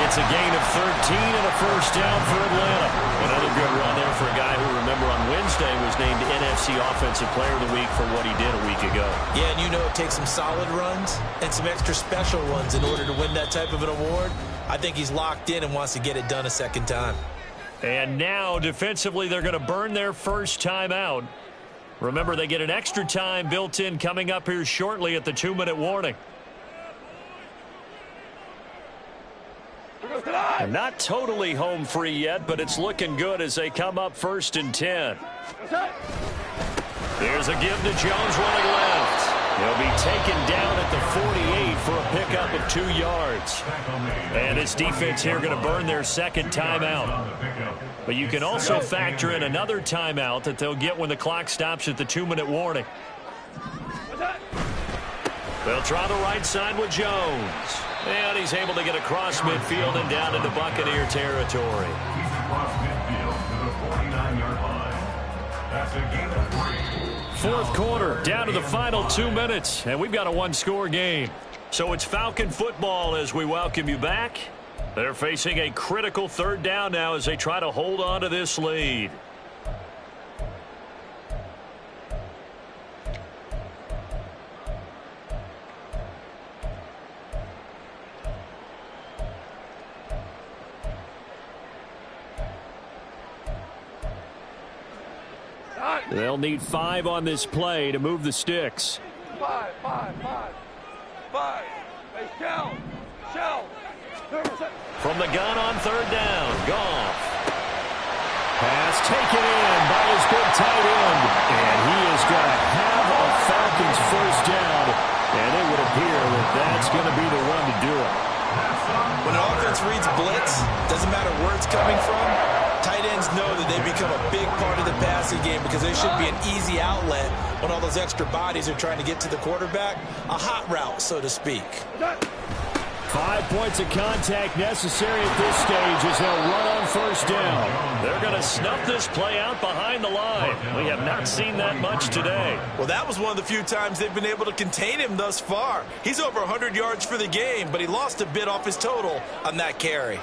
Speaker 1: It's a gain of 13 and a first down for Atlanta. Another good run there for a guy who, remember, on Wednesday was named NFC Offensive Player of the Week for what he did a week ago.
Speaker 4: Yeah, and you know it takes some solid runs and some extra special ones in order to win that type of an award. I think he's locked in and wants to get it done a second time.
Speaker 1: And now, defensively, they're going to burn their first timeout. Remember, they get an extra time built in coming up here shortly at the 2-minute warning. And not totally home free yet, but it's looking good as they come up 1st and 10. There's a give to Jones running left. He'll be taken down at the 48 for a pickup of 2 yards. And his defense here going to burn their second timeout. But you can also factor in another timeout that they'll get when the clock stops at the 2-minute warning. They'll try the right side with Jones. And he's able to get across midfield and down into Buccaneer territory.
Speaker 5: He's across midfield to the 49-yard line. That's a gain of 3.
Speaker 1: 4th quarter, down to the final 2 minutes, and we've got a 1-score game. So it's Falcon football as we welcome you back. They're facing a critical 3rd down now as they try to hold on to this lead.
Speaker 2: They'll need 5 on this play to move the sticks.
Speaker 3: 5. Hey, shell.
Speaker 1: From the gun on 3rd down, Goff.
Speaker 2: Pass taken in by his big tight end. And he is going to have a Falcons first down. And it would appear that that's going to be the one to do it.
Speaker 4: When an offense reads blitz, doesn't matter where it's coming from, tight ends know that they become a big part of the passing game because they should be an easy outlet when all those extra bodies are trying to get to the quarterback. A hot route, so to speak.
Speaker 2: 5 points of contact necessary at this stage as they'll run on first down.
Speaker 1: They're going to snuff this play out behind the line. We have not seen that much today.
Speaker 4: Well, that was one of the few times they've been able to contain him thus far. He's over 100 yards for the game, but he lost a bit off his total on that carry.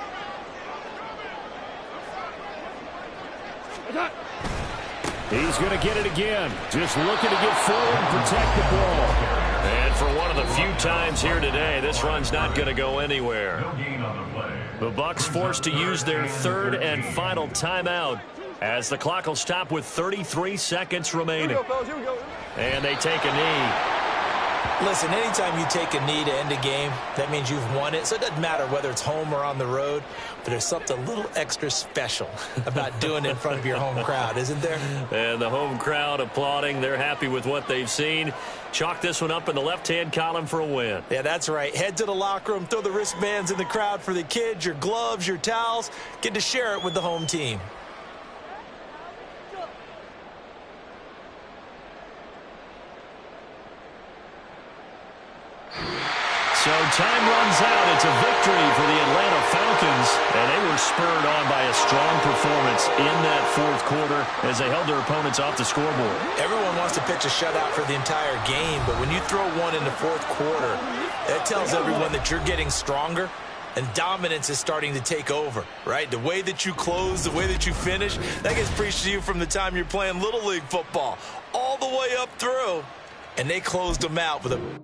Speaker 2: He's going to get it again. Just looking to get forward and protect the ball.
Speaker 1: And for one of the few times here today, this run's not going to go anywhere. The Bucs forced to use their 3rd and final timeout as the clock will stop with 33 seconds remaining. And they take a knee.
Speaker 4: Listen, anytime you take a knee to end a game, that means you've won it. So it doesn't matter whether it's home or on the road, but there's something a little extra special about doing it in front of your home crowd, isn't there?
Speaker 1: And the home crowd applauding. They're happy with what they've seen. Chalk this one up in the left-hand column for a win.
Speaker 4: Yeah, that's right. Head to the locker room, throw the wristbands in the crowd for the kids, your gloves, your towels. Get to share it with the home team.
Speaker 1: So time runs out. It's a victory for the Atlanta Falcons, and they were spurred on by a strong performance in that 4th quarter as they held their opponents off the scoreboard.
Speaker 4: Everyone wants to pitch a shutout for the entire game, but when you throw one in the 4th quarter, that tells everyone that you're getting stronger and dominance is starting to take over, right? The way that you close, the way that you finish, that gets preached to you from the time you're playing Little League football all the way up through. And they closed them out with a...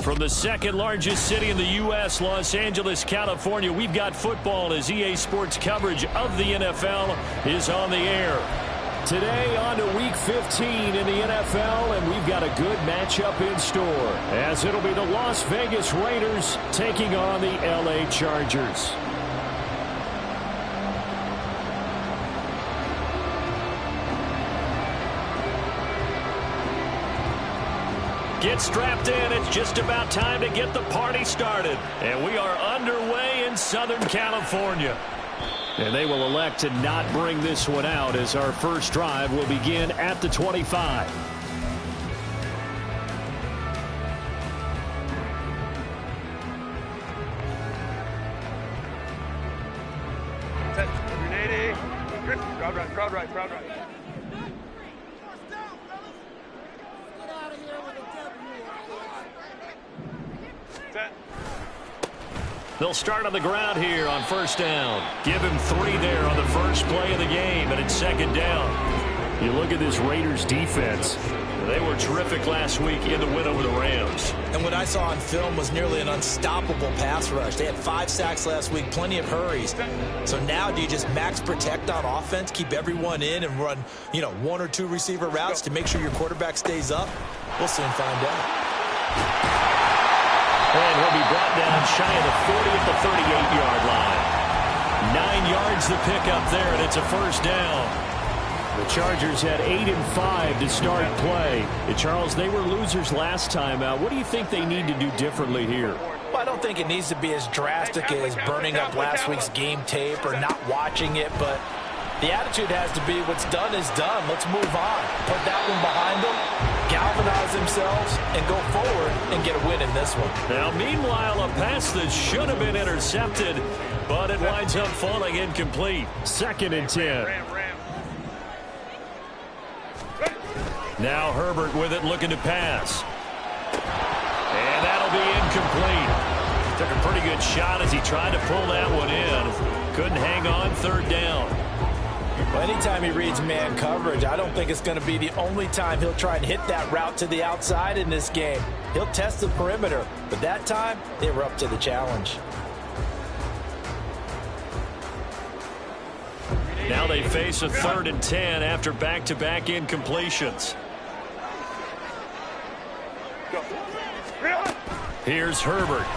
Speaker 2: From the second largest city in the U.S., Los Angeles, California, we've got football as EA Sports coverage of the NFL is on the air. Today on to Week 15 in the NFL, and we've got a good matchup in store, as it'll be the Las Vegas Raiders taking on the L.A. Chargers. Get strapped in. It's just about time to get the party started. And we are underway in Southern California. And they will elect to not bring this one out as our first drive will begin at the 25.
Speaker 3: Crowd right.
Speaker 2: They'll start on the ground here on first down. Give him 3 there on the first play of the game, and it's second down. You look at this Raiders defense. They were terrific last week in the win over the Rams.
Speaker 4: And what I saw on film was nearly an unstoppable pass rush. They had 5 sacks last week, plenty of hurries. So now do you just max protect on offense, keep everyone in, and run, 1 or 2 receiver routes to make sure your quarterback stays up? We'll soon find out.
Speaker 2: And he'll be brought down shy of the 40 at the 38-yard line. 9 yards the pickup there, and it's a first down. The Chargers had 8 and 5 to start play. Charles, they were losers last time out. What do you think they need to do differently here?
Speaker 4: Well, I don't think it needs to be as drastic as burning up last week's game tape or not watching it, but the attitude has to be what's done is done. Let's move on. Put that one behind them, galvanize themselves, and go forward and get a win in this one.
Speaker 2: Now, meanwhile, a pass that should have been intercepted, but it winds up falling incomplete. 2nd and 10. Now Herbert with it, looking to pass. And that'll be incomplete. Took a pretty good shot as he tried to pull that one in. Couldn't hang on, 3rd down.
Speaker 4: Well, anytime he reads man coverage, I don't think it's going to be the only time he'll try and hit that route to the outside in this game. He'll test the perimeter, but that time they were up to the challenge.
Speaker 2: Now they face a 3rd and 10 after back-to-back incompletions. Here's Herbert.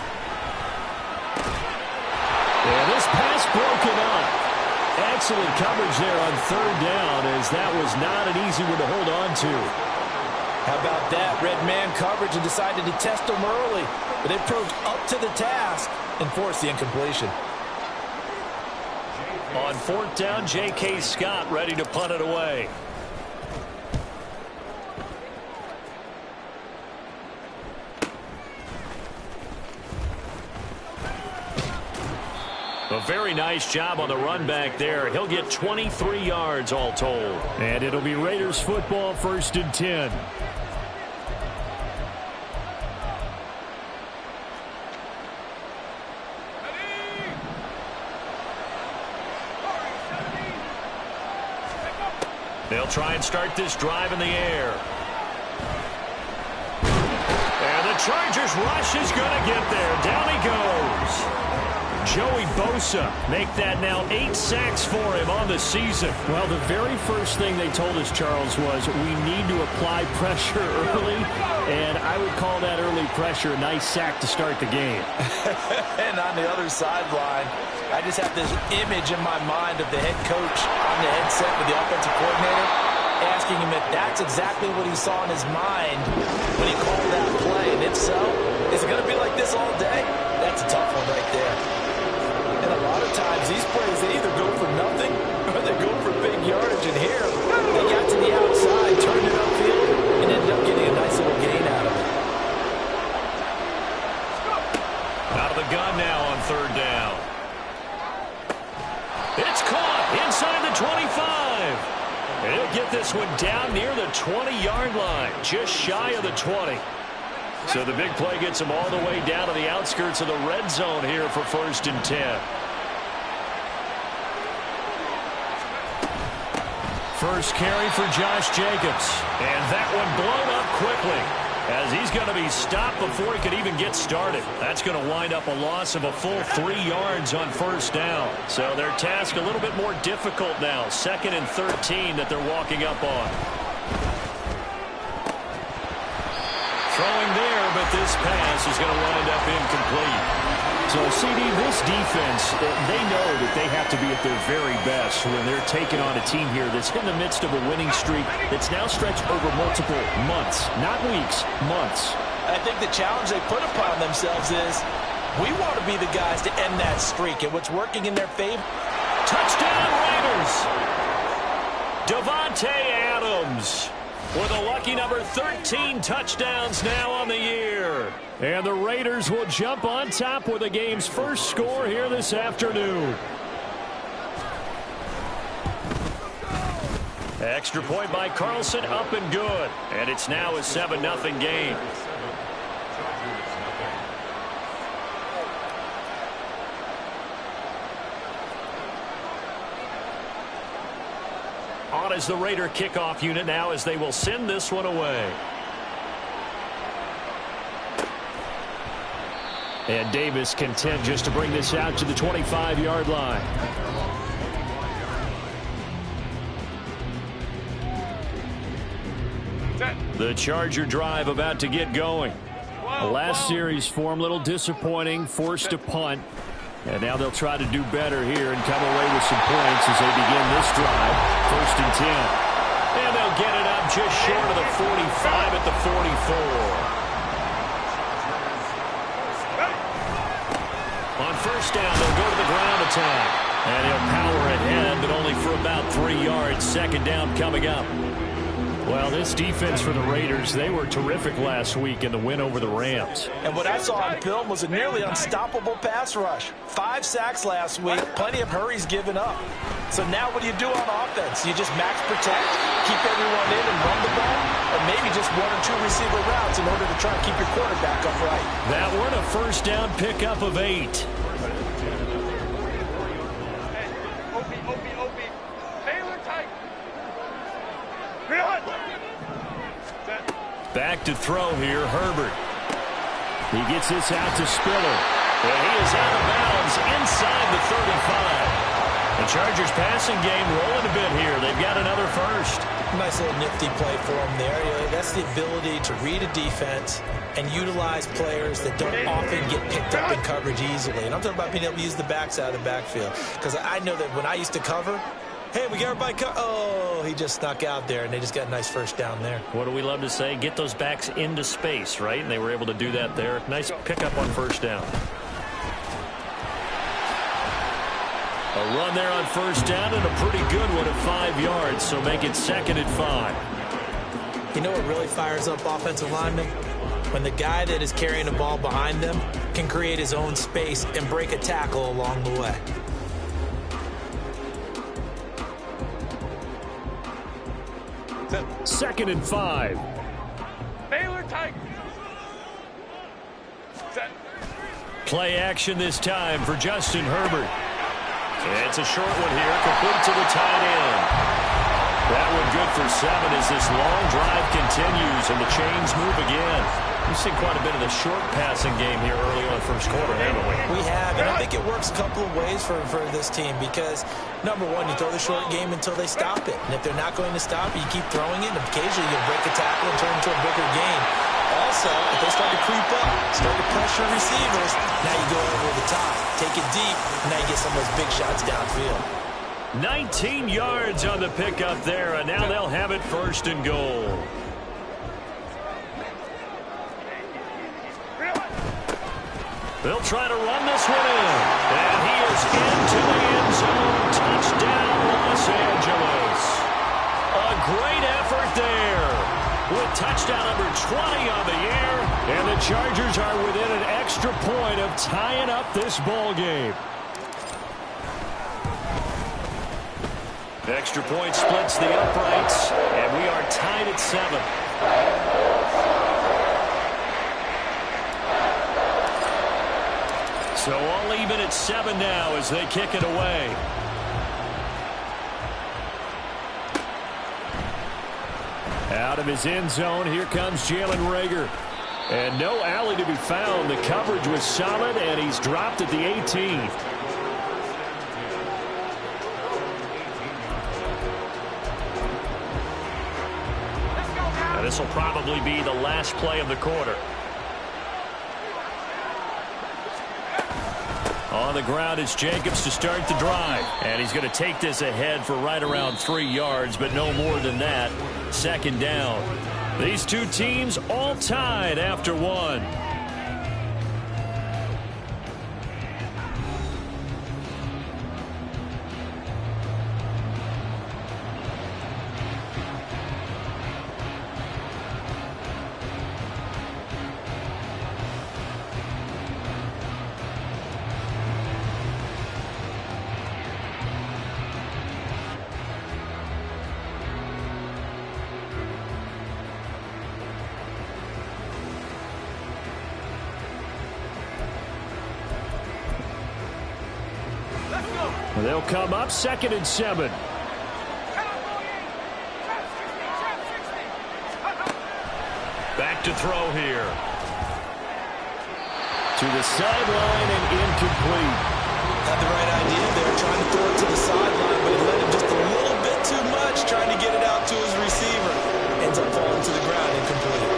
Speaker 2: And this pass broken up. Excellent coverage there on 3rd down, as that was not an easy one to hold on to.
Speaker 4: How about that? Red man coverage and decided to test them early, but they proved up to the task and forced the incompletion.
Speaker 2: On 4th down, J.K. Scott ready to punt it away. A very nice job on the run back there. He'll get 23 yards all told. And it'll be Raiders football, 1st and 10. They'll try and start this drive in the air. And the Chargers rush is going to get there. Down he goes. Joey Bosa make that now 8 sacks for him on the season. Well, the very first thing they told us, Charles, was we need to apply pressure early, and I would call that early pressure a nice sack to start the game.
Speaker 4: And on the other sideline, I just have this image in my mind of the head coach on the headset with the offensive coordinator asking him if that's exactly what he saw in his mind when he called that play. if so, is it going to be like this all day? That's a tough one right there. And a lot of times, these plays, they either go for nothing or they go for big yardage. And here, they got to the outside, turned it upfield, and ended up getting a nice little gain out of it.
Speaker 1: Out of the gun now on third down. It's caught inside the 25. And he'll get this one down near the 20-yard line, just shy of the 20. So the big play gets him all the way down to the outskirts of the red zone here for 1st and 10. First carry for Josh Jacobs. And that one blown up quickly, as he's going to be stopped before he could even get started. That's going to wind up a loss of a full 3 yards on 1st down. So their task a little bit more difficult now. 2nd and 13 that they're walking up on. Throwing there, but this pass is going to wind up incomplete.
Speaker 2: So, CD, this defense, they know that they have to be at their very best when they're taking on a team here that's in the midst of a winning streak that's now stretched over multiple months, not weeks, months.
Speaker 4: I think the challenge they put upon themselves is, we want to be the guys to end that streak, and what's working in their favor.
Speaker 1: Touchdown Raiders! Davante Adams with a lucky number 13 touchdowns now on the year.
Speaker 2: And the Raiders will jump on top with the game's first score here this afternoon.
Speaker 1: Extra point by Carlson, up and good. And it's now a 7-0 game. On as the Raider kickoff unit now, as they will send this one away.
Speaker 2: And Davis content just to bring this out to the 25-yard line.
Speaker 1: The Charger drive about to get going.
Speaker 2: The last series for him, a little disappointing, forced to punt. And now they'll try to do better here and come away with some points as they begin this drive. 1st and 10.
Speaker 1: And they'll get it up just short of the 45 at the 44. On 1st down, they'll go to the ground attack. And he'll power ahead, but only for about 3 yards. 2nd down coming up.
Speaker 2: Well, this defense for the Raiders, they were terrific last week in the win over the Rams.
Speaker 4: And what I saw on film was a nearly unstoppable pass rush. 5 sacks last week, plenty of hurries given up. So now what do you do on offense? You just max protect, keep everyone in and run the ball, or maybe just 1 or 2 receiver routes in order to try and keep your quarterback upright.
Speaker 1: That one a 1st down pickup of 8. Back to throw here, Herbert.
Speaker 2: He gets this out to Spiller.
Speaker 1: And he is out of bounds inside the 35. The Chargers passing game rolling a bit here. They've got another 1st.
Speaker 4: Nice little nifty play for them there. You know, that's the ability to read a defense and utilize players that don't often get picked up in coverage easily. And I'm talking about being able to use the backs out of the backfield. Because I know that when I used to cover, hey, we got everybody oh, he just snuck out there, and they just got a nice 1st down there.
Speaker 1: What do we love to say? Get those backs into space, right? And they were able to do that there. Nice pickup on 1st down. A run there on 1st down, and a pretty good one at 5 yards, so make it 2nd and 5.
Speaker 4: You know what really fires up offensive linemen? When the guy that is carrying the ball behind them can create his own space and break a tackle along the way.
Speaker 2: Second and 5.
Speaker 3: Baylor Tigers.
Speaker 1: Play action this time for Justin Herbert. It's a short one here, complete to the tight end. That one good for 7 as this long drive continues and the chains move again. We've seen quite a bit of the short passing game here early on 1st quarter, haven't we?
Speaker 4: We have, and I think it works a couple of ways for this team because, number one, you throw the short game until they stop it. And if they're not going to stop it, you keep throwing it, and occasionally you break a tackle and turn it into a bigger gain. Also, if they start to creep up, start to pressure receivers, now you go over the top, take it deep, and now you get some of those big shots downfield.
Speaker 1: 19 yards on the pickup there, and now they'll have it 1st and goal. They'll try to run this one in. And he is into the end zone. Touchdown, Los Angeles. A great effort there. With touchdown number 20 on the air. And the Chargers are within an extra point of tying up this ball game. Extra point splits the uprights. And we are tied at 7. So all even at 7 now as they kick it away. Out of his end zone, here comes Jalen Reagor. And no alley to be found. The coverage was solid, and he's dropped at the 18. Now this will probably be the last play of the quarter. On the ground, it's Jacobs to start the drive. And he's going to take this ahead for right around 3 yards, but no more than that. Second down. These two teams all tied after 1. They'll come up 2nd and 7. Back to throw here. To the sideline and incomplete.
Speaker 4: Had the right idea there, trying to throw it to the sideline, but it led him just a little bit too much, trying to get it out to his receiver. Ends up falling to the ground, incomplete.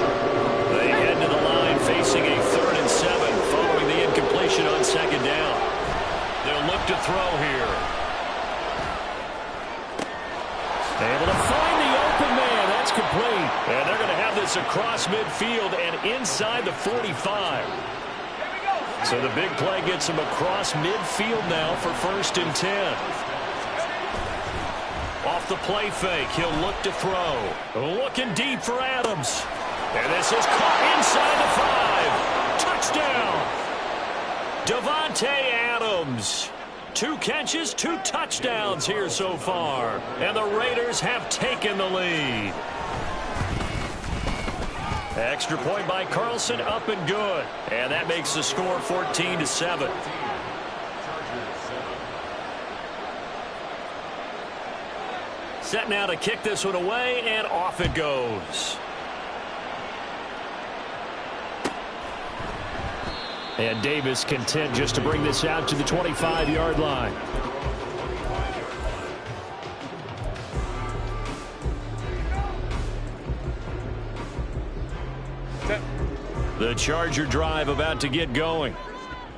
Speaker 1: They head to the line facing a 3rd and 7 following the incompletion on 2nd down. They'll look to throw here. Able to find the open man. That's complete. And they're going to have this across midfield and inside the 45. So the big play gets him across midfield now for 1st and 10. Off the play fake, he'll look to throw. Looking deep for Adams. And this is caught inside the 5. Touchdown! Davante Adams. 2 catches, 2 touchdowns here so far. And the Raiders have taken the lead. Extra point by Carlson, up and good. And that makes the score 14-7. Set now to kick this one away, and off it goes. And Davis content just to bring this out to the 25-yard line. The Charger drive about to get going.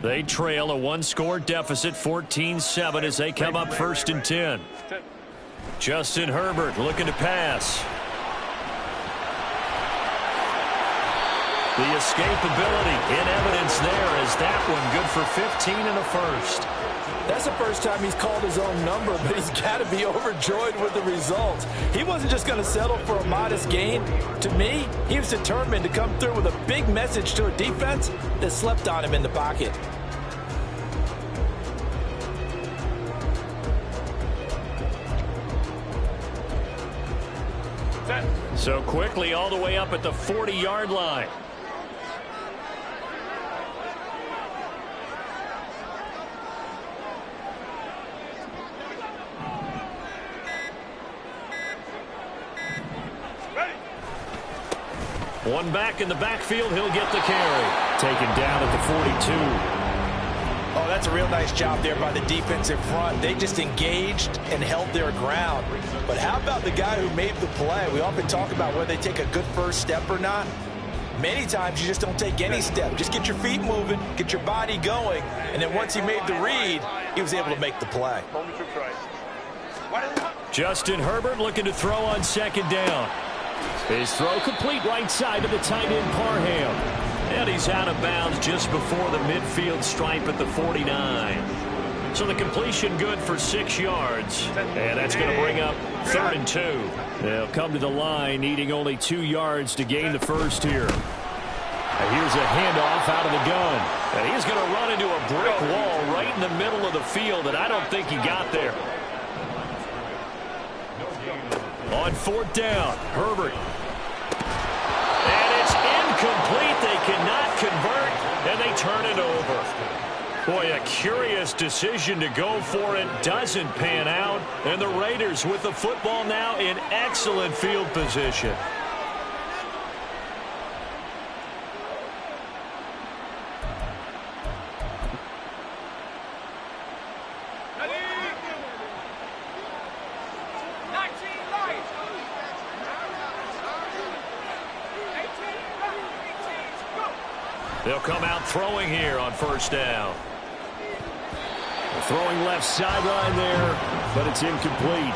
Speaker 1: They trail a 1-score deficit, 14-7, as they come up 1st and 10. Justin Herbert looking to pass. The escapability in evidence there as that one good for 15 and a 1st.
Speaker 4: That's the first time he's called his own number, but he's got to be overjoyed with the result. He wasn't just going to settle for a modest gain. To me, he was determined to come through with a big message to a defense that slept on him in the pocket.
Speaker 1: So quickly all the way up at the 40-yard line. One back in the backfield, he'll get the carry. Taken down at the 42.
Speaker 4: Oh, that's a real nice job there by the defensive front. They just engaged and held their ground. But how about the guy who made the play? We often talk about whether they take a good first step or not. Many times you just don't take any step. Just get your feet moving, get your body going, and then once he made the read, he was able to make the play.
Speaker 1: Justin Herbert looking to throw on 2nd down. His throw complete right side to the tight end Parham. And he's out of bounds just before the midfield stripe at the 49. So the completion good for 6 yards. And that's going to bring up 3rd and 2. They'll come to the line needing only 2 yards to gain the first here. And here's a handoff out of the gun. And he's going to run into a brick wall right in the middle of the field, and I don't think he got there. On 4th down, Herbert. And it's incomplete. They cannot convert, and they turn it over. Boy, a curious decision to go for it. Doesn't pan out. And the Raiders with the football now in excellent field position. They'll come out throwing here on 1st down.
Speaker 2: Throwing left sideline there, but it's incomplete.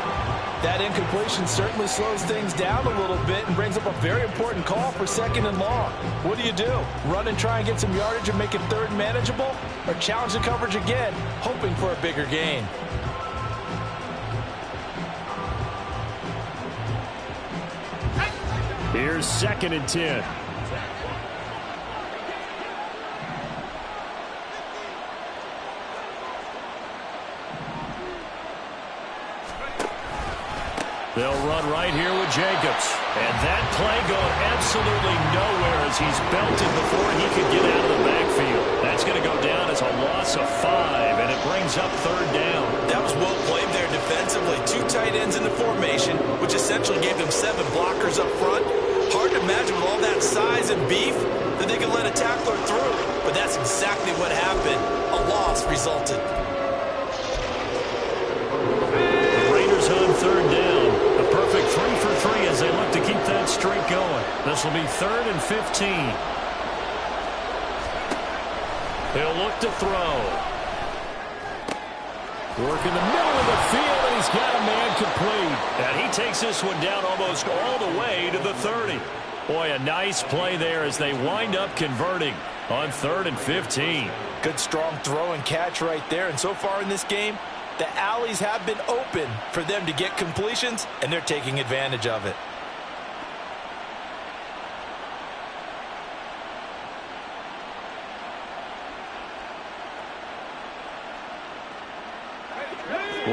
Speaker 4: That incompletion certainly slows things down a little bit and brings up a very important call for 2nd and long. What do? Run and try and get some yardage and make it 3rd manageable? Or challenge the coverage again, hoping for a bigger gain?
Speaker 2: Here's 2nd and 10.
Speaker 1: They'll run right here with Jacobs. And that play going absolutely nowhere as he's belted before he could get out of the backfield. That's going to go down as a loss of 5, and it brings up 3rd down.
Speaker 6: That was well played there defensively. 2 tight ends in the formation, which essentially gave them 7 blockers up front. Hard to imagine with all that size and beef that they could let a tackler through. But that's exactly what happened. A loss resulted.
Speaker 1: The Raiders on 3rd down. A perfect 3 for 3 as they look to keep that streak going. This will be 3rd and 15. He'll look to throw.
Speaker 2: Work in the middle of the field, and he's got a man complete.
Speaker 1: And he takes this one down almost all the way to the 30. Boy, a nice play there as they wind up converting on 3rd and 15.
Speaker 4: Good strong throw and catch right there. And so far in this game, the alleys have been open for them to get completions, and they're taking advantage of it.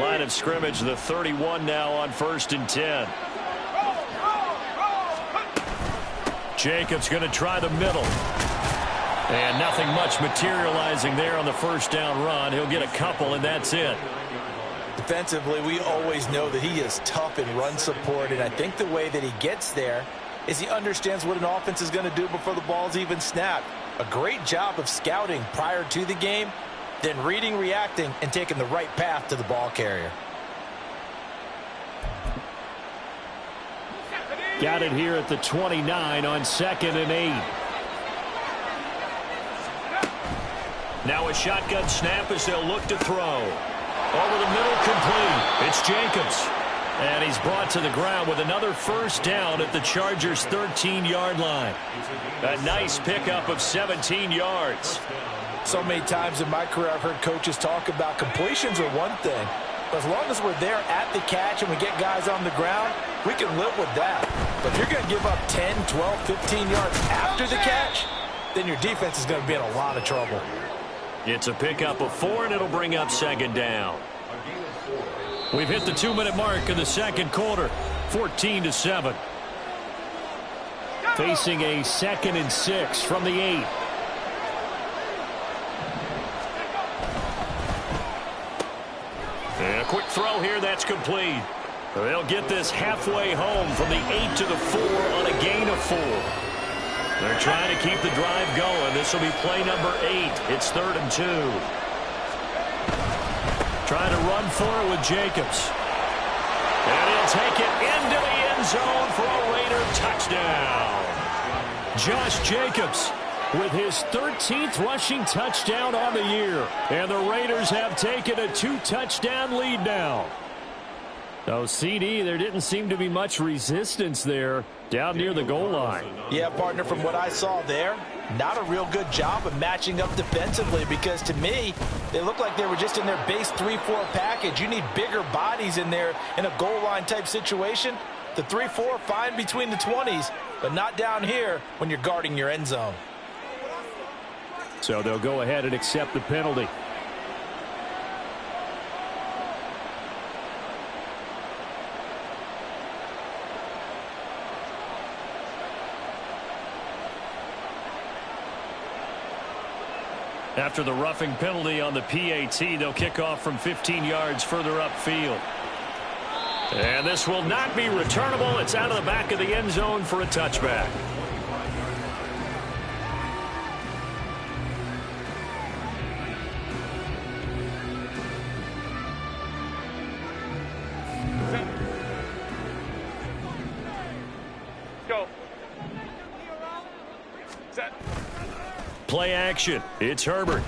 Speaker 1: Line of scrimmage, the 31 now on 1st and 10. Jacobs going to try the middle. And nothing much materializing there on the 1st down run. He'll get a couple, and that's it.
Speaker 4: Defensively, we always know that he is tough in run support, and I think the way that he gets there is he understands what an offense is going to do before the ball's even snapped. A great job of scouting prior to the game, then reading, reacting, and taking the right path to the ball carrier.
Speaker 2: Got it here at the 29 on 2nd and 8.
Speaker 1: Now a shotgun snap as they'll look to throw. Over the middle, complete. It's Jacobs. And he's brought to the ground with another 1st down at the Chargers' 13-yard line. A nice pickup of 17 yards.
Speaker 4: So many times in my career I've heard coaches talk about completions are one thing. But as long as we're there at the catch and we get guys on the ground, we can live with that. But if you're going to give up 10, 12, 15 yards after the catch, then your defense is going to be in a lot of trouble.
Speaker 1: It's a pickup of 4, and it'll bring up 2nd down. We've hit the 2-minute mark in the 2nd quarter, 14-7.
Speaker 2: Facing a 2nd and 6 from the 8.
Speaker 1: And a quick throw here, that's complete. They'll get this halfway home from the 8 to the 4 on a gain of 4. They're trying to keep the drive going. This will be play number 8. It's 3rd and 2. Trying to run for it with Jacobs. And he'll take it into the end zone for a Raider touchdown.
Speaker 2: Josh Jacobs with his 13th rushing touchdown on the year. And the Raiders have taken a 2-touchdown lead now. Oh, CD, there didn't seem to be much resistance there down near the goal line.
Speaker 4: Yeah, partner, from what I saw there, not a real good job of matching up defensively, because to me, they look like they were just in their base 3-4 package. You need bigger bodies in there in a goal line type situation. The 3-4 fine between the 20s, but not down here when you're guarding your end zone.
Speaker 2: So they'll go ahead and accept the penalty. After the roughing penalty on the PAT, they'll kick off from 15 yards further upfield. And this will not be returnable. It's out of the back of the end zone for a touchback.
Speaker 3: Go. Set.
Speaker 2: Play action. It's Herbert.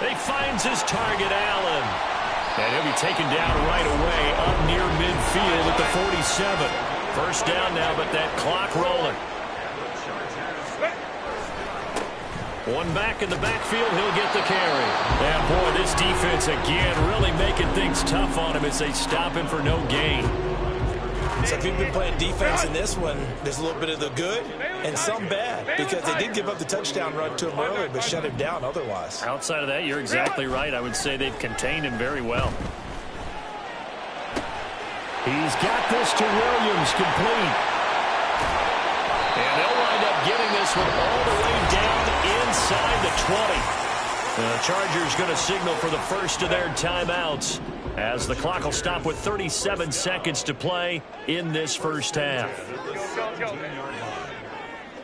Speaker 2: He finds his target, Allen. And he'll be taken down right away up near midfield at the 47. First down now, but that clock rolling. One back in the backfield, he'll get the carry. And boy, this defense again really making things tough on him as they stop him for no gain.
Speaker 4: So if you've been playing defense in this one, there's a little bit of the good and some bad, because they did give up the touchdown run to him earlier but shut him down otherwise.
Speaker 2: Outside of that, you're exactly right. I would say they've contained him very well. He's got this to Williams, complete. And they'll wind up getting this one all the way down inside the 20. The Chargers going to signal for the first of their timeouts as the clock will stop with 37 seconds to play in this first half.
Speaker 3: Go.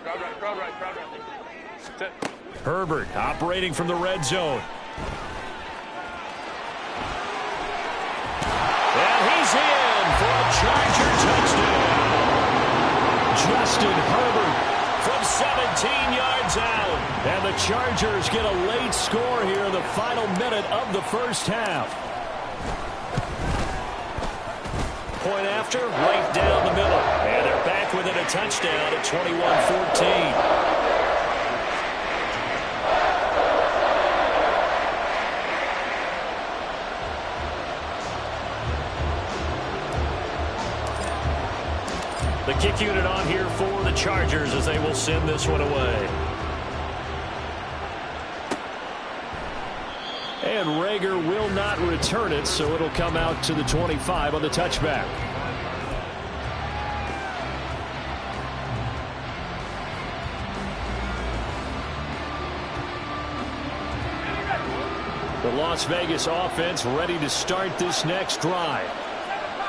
Speaker 3: Crowd right. Set.
Speaker 2: Herbert operating from the red zone. And he's in for a Charger touchdown. Justin Herbert from 17 yards out. And the Chargers get a late score here in the final minute of the first half. Point after, right down the middle. And they're back within a touchdown at 21-14. The kick unit on here for the Chargers as they will send this one away. And Rager will not return it, so it'll come out to the 25 on the touchback. The Las Vegas offense ready to start this next drive.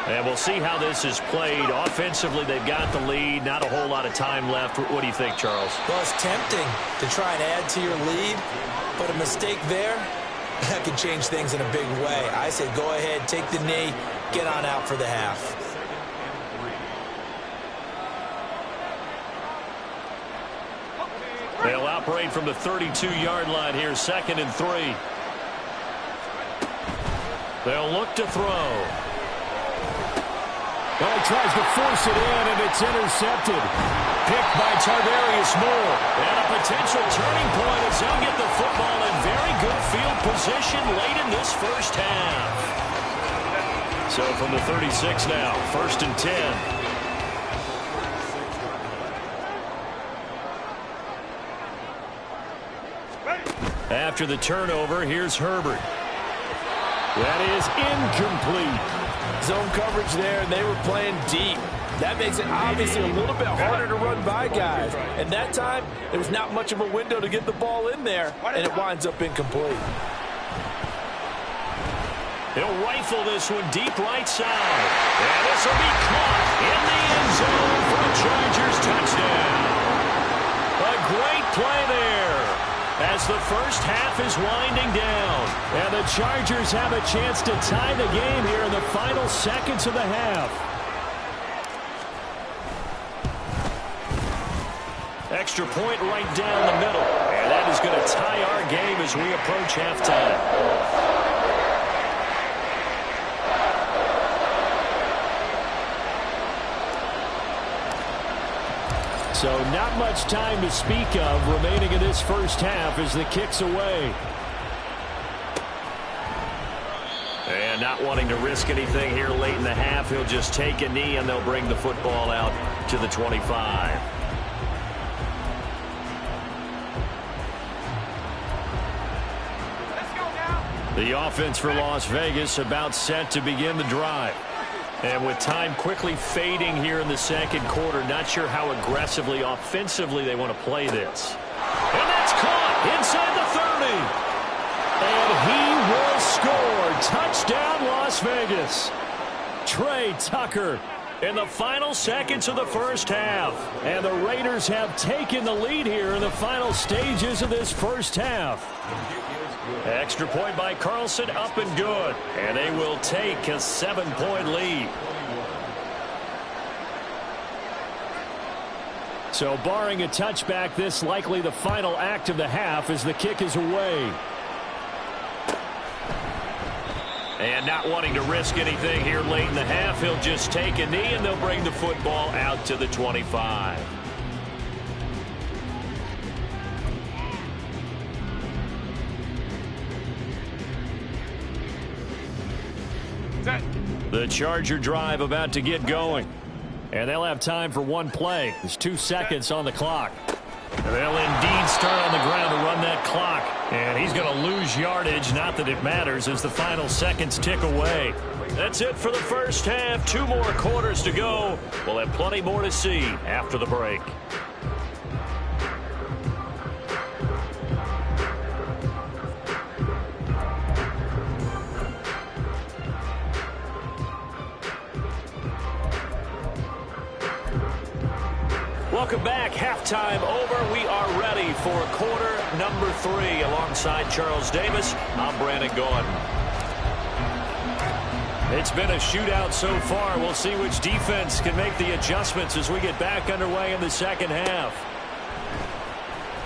Speaker 2: And we'll see how this is played. Offensively, they've got the lead. Not a whole lot of time left. What do you think, Charles?
Speaker 4: Well, it's tempting to try and add to your lead, but a mistake there, that can change things in a big way. I say go ahead, take the knee, get on out for the half.
Speaker 2: They'll operate from the 32-yard line here, 2nd and 3. They'll look to throw. Well, he tries to force it in, and it's intercepted. Picked by Tarvarius Moore. And a potential turning point as they'll get the football in very good field position late in this first half. So from the 36 now, 1st and 10. After the turnover, here's Herbert. That is incomplete.
Speaker 4: Zone coverage there, and they were playing deep. That makes it obviously a little bit harder to run by guys. And that time, there was not much of a window to get the ball in there, and it winds up incomplete.
Speaker 2: He'll rifle this one deep right side. And this will be caught in the end zone for a Chargers touchdown. A great play there as the first half is winding down. And the Chargers have a chance to tie the game here in the final seconds of the half. Extra point right down the middle. And that is going to tie our game as we approach halftime. So not much time to speak of remaining in this first half as the kick's away.
Speaker 1: And not wanting to risk anything here late in the half, he'll just take a knee and they'll bring the football out to the 25. The offense for Las Vegas about set to begin the drive. And with time quickly fading here in the second quarter, not sure how aggressively, offensively they want to play this. And that's caught inside the 30. And he will score. Touchdown, Las Vegas. Trey Tucker in the final seconds of the first half. And the Raiders have taken the lead here in the final stages of this first half. Extra point by Carlson, up and good. And they will take a 7-point lead. So barring a touchback, this likely the final act of the half as the kick is away. And not wanting to risk anything here late in the half, he'll just take a knee and they'll bring the football out to the 25. The Charger drive about to get going. And they'll have time for one play. There's 2 seconds on the clock. And they'll indeed start on the ground to run that clock. And he's going to lose yardage. Not that it matters as the final seconds tick away. That's it for the first half. 2 more quarters to go. We'll have plenty more to see after the break. Welcome back. Halftime over. We are ready for quarter number 3. Alongside Charles Davis, I'm Brandon Gaudin. It's been a shootout so far. We'll see which defense can make the adjustments as we get back underway in the second half.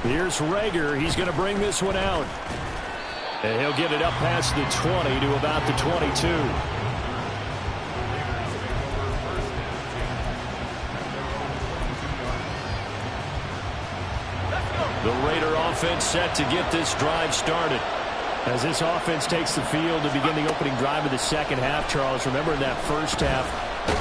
Speaker 1: Here's Rager. He's going to bring this one out. And he'll get it up past the 20 to about the 22. The Raider offense set to get this drive started. As this offense takes the field to begin the opening drive of the second half, Charles, remember in that first half,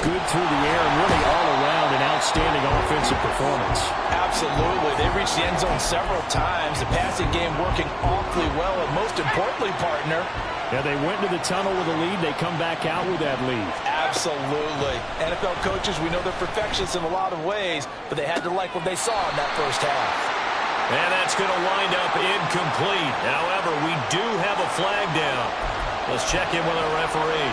Speaker 1: good through the air and really all around an outstanding offensive performance.
Speaker 4: Absolutely. They reached the end zone several times. The passing game working awfully well, and most importantly, partner,
Speaker 2: yeah, they went to the tunnel with a lead. They come back out with that lead.
Speaker 4: Absolutely. NFL coaches, we know they're perfectionists in a lot of ways, but they had to like what they saw in that first half.
Speaker 1: And that's going to wind up incomplete. However, we do have a flag down. Let's check in with our referee.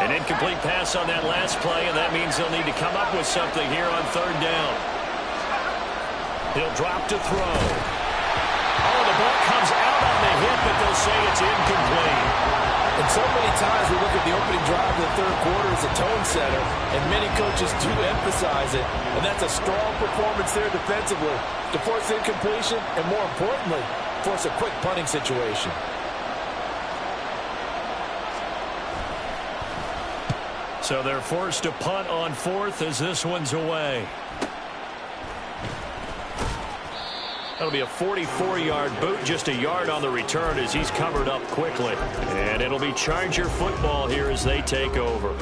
Speaker 1: An incomplete pass on that last play, and that means they'll need to come up with something here on third down. He'll drop to throw. Oh, the ball comes out on the hit, but they'll say it's incomplete.
Speaker 4: And so many times we look at the opening drive of the third quarter as a tone setter, and many coaches do emphasize it. And that's a strong performance there defensively to force incompletion and, more importantly, force a quick punting situation.
Speaker 2: So they're forced to punt on fourth as this one's away.
Speaker 1: That'll be a 44-yard boot, just a yard on the return as he's covered up quickly. And it'll be Charger football here as they take over.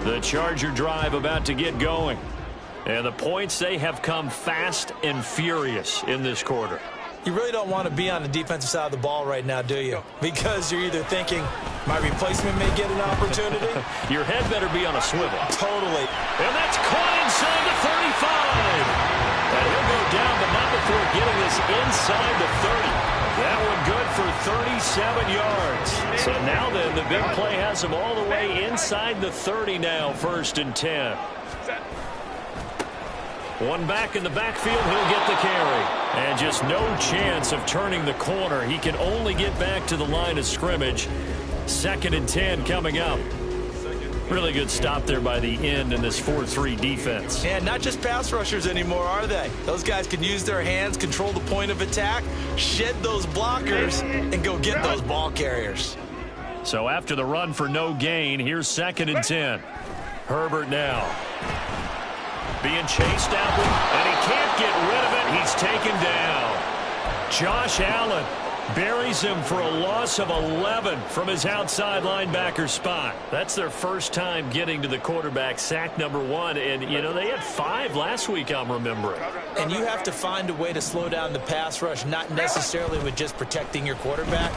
Speaker 1: The Charger drive about to get going. And the points, they have come fast and furious in this quarter.
Speaker 4: You really don't want to be on the defensive side of the ball right now, do you? Because you're either thinking, my replacement may get an opportunity.
Speaker 1: Your head better be on a swivel.
Speaker 4: Totally.
Speaker 1: And that's caught inside the 35. And he'll go down, but not before getting this inside the 30. That one good for 37 yards. So now then, the big play has him all the way inside the 30 now, 1st and 10. One back in the backfield, he'll get the carry. And just no chance of turning the corner. He can only get back to the line of scrimmage. 2nd and 10 coming up.
Speaker 2: Really good stop there by the end in this 4-3 defense.
Speaker 6: And not just pass rushers anymore, are they? Those guys can use their hands, control the point of attack, shed those blockers, and go get those ball carriers.
Speaker 2: So after the run for no gain, here's 2nd and 10. Herbert now. Being chased out, and he can't get rid of it. He's taken down. Josh Allen buries him for a loss of 11 from his outside linebacker spot. That's their first time getting to the quarterback, sack number 1. And, you know, they had 5 last week, I'm remembering.
Speaker 4: And you have to find a way to slow down the pass rush, not necessarily with just protecting your quarterback,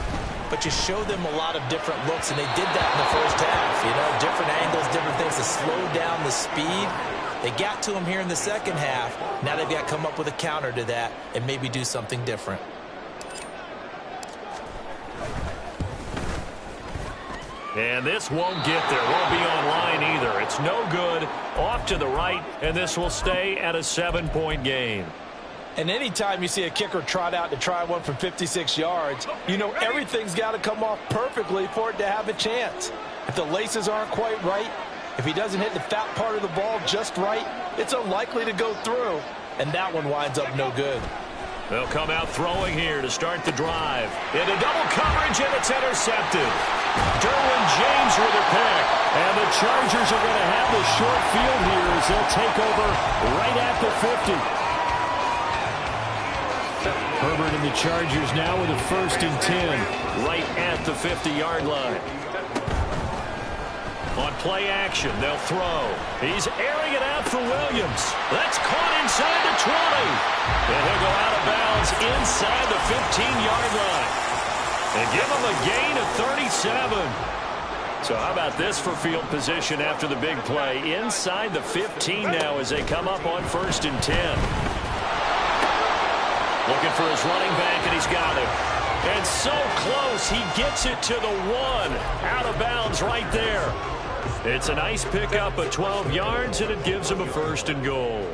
Speaker 4: but you show them a lot of different looks, and they did that in the first half. You know, different angles, different things to slow down the speed. They got to him here in the second half. Now they've got to come up with a counter to that and maybe do something different.
Speaker 2: And this won't get there. Won't be on line either. It's no good. Off to the right, and this will stay at a 7-point game.
Speaker 4: And anytime you see a kicker trot out to try one from 56 yards, you know everything's got to come off perfectly for it to have a chance. If the laces aren't quite right, if he doesn't hit the fat part of the ball just right, it's unlikely to go through. And that one winds up no good.
Speaker 2: They'll come out throwing here to start the drive. Into double coverage, and it's intercepted. Derwin James with a pick. And the Chargers are going to have the short field here as they'll take over right at the 50. Herbert and the Chargers now with a 1st and 10 right at the 50-yard line. On play action, they'll throw. He's airing it out for Williams. That's caught inside the 20. And he'll go out of bounds inside the 15-yard line. They give him a gain of 37. So how about this for field position after the big play? Inside the 15 now as they come up on 1st and 10. Looking for his running back, and he's got him. And so close, he gets it to the 1. Out of bounds right there. It's a nice pickup of 12 yards, and it gives him a 1st and goal.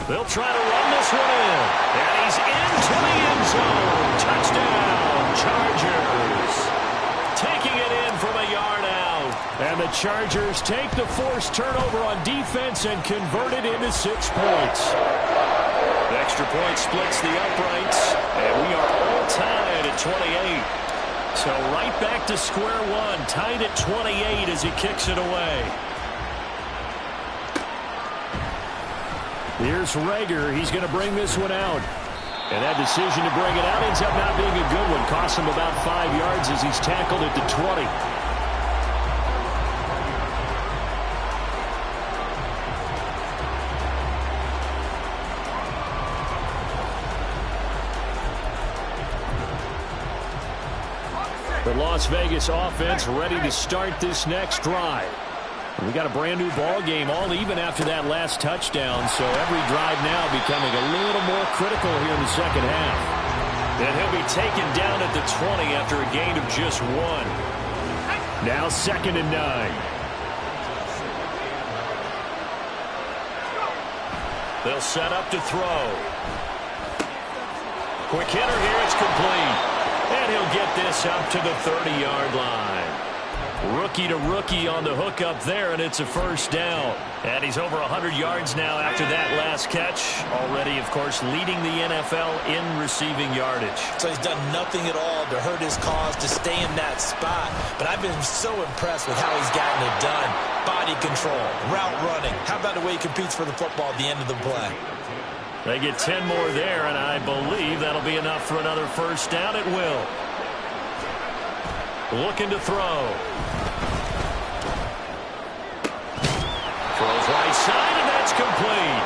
Speaker 2: They'll try to run this one in. And he's into the end zone. Touchdown, Chargers. Taking it in from a yard out. And the Chargers take the forced turnover on defense and convert it into 6 points. The extra point splits the uprights, and we are all tied at 28. So right back to square one, tied at 28 as he kicks it away. Here's Rager. He's going to bring this one out. And that decision to bring it out ends up not being a good one. Costs him about 5 yards as he's tackled at the 20. The Las Vegas offense ready to start this next drive. We got a brand new ball game, all even after that last touchdown, so every drive now becoming a little more critical here in the second half. And he'll be taken down at the 20 after a gain of just 1. Now 2nd and 9. They'll set up to throw. Quick hitter here, it's complete. And he'll get this up to the 30-yard line. Rookie to rookie on the hook up there, and it's a 1st down. And he's over 100 yards now after that last catch. Already, of course, leading the NFL in receiving yardage.
Speaker 4: So he's done nothing at all to hurt his cause, to stay in that spot. But I've been so impressed with how he's gotten it done. Body control, route running. How about the way he competes for the football at the end of the play?
Speaker 2: They get 10 more there, and I believe that'll be enough for another 1st down. It will. Looking to throw. Throws right side, and that's complete.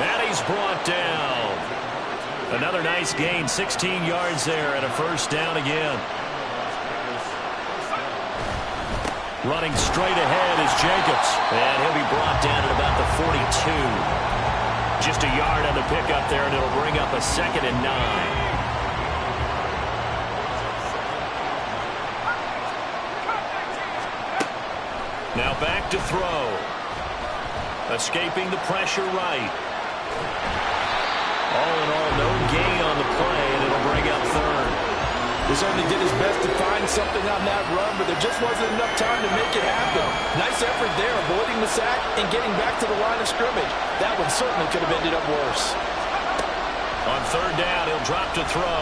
Speaker 2: And he's brought down. Another nice gain, 16 yards there, and a 1st down again. Running straight ahead is Jacobs. And he'll be brought down at about the 42. Just a yard on the pickup there, and it'll bring up a 2nd and 9. Now back to throw. Escaping the pressure right. All in all, no gain on the play, and it'll bring up 3rd.
Speaker 4: He certainly did his best to find something on that run, but there just wasn't enough time to make it happen. Nice effort there, avoiding the sack and getting back to the line of scrimmage. That one certainly could have ended up worse.
Speaker 1: On third down, he'll drop to throw.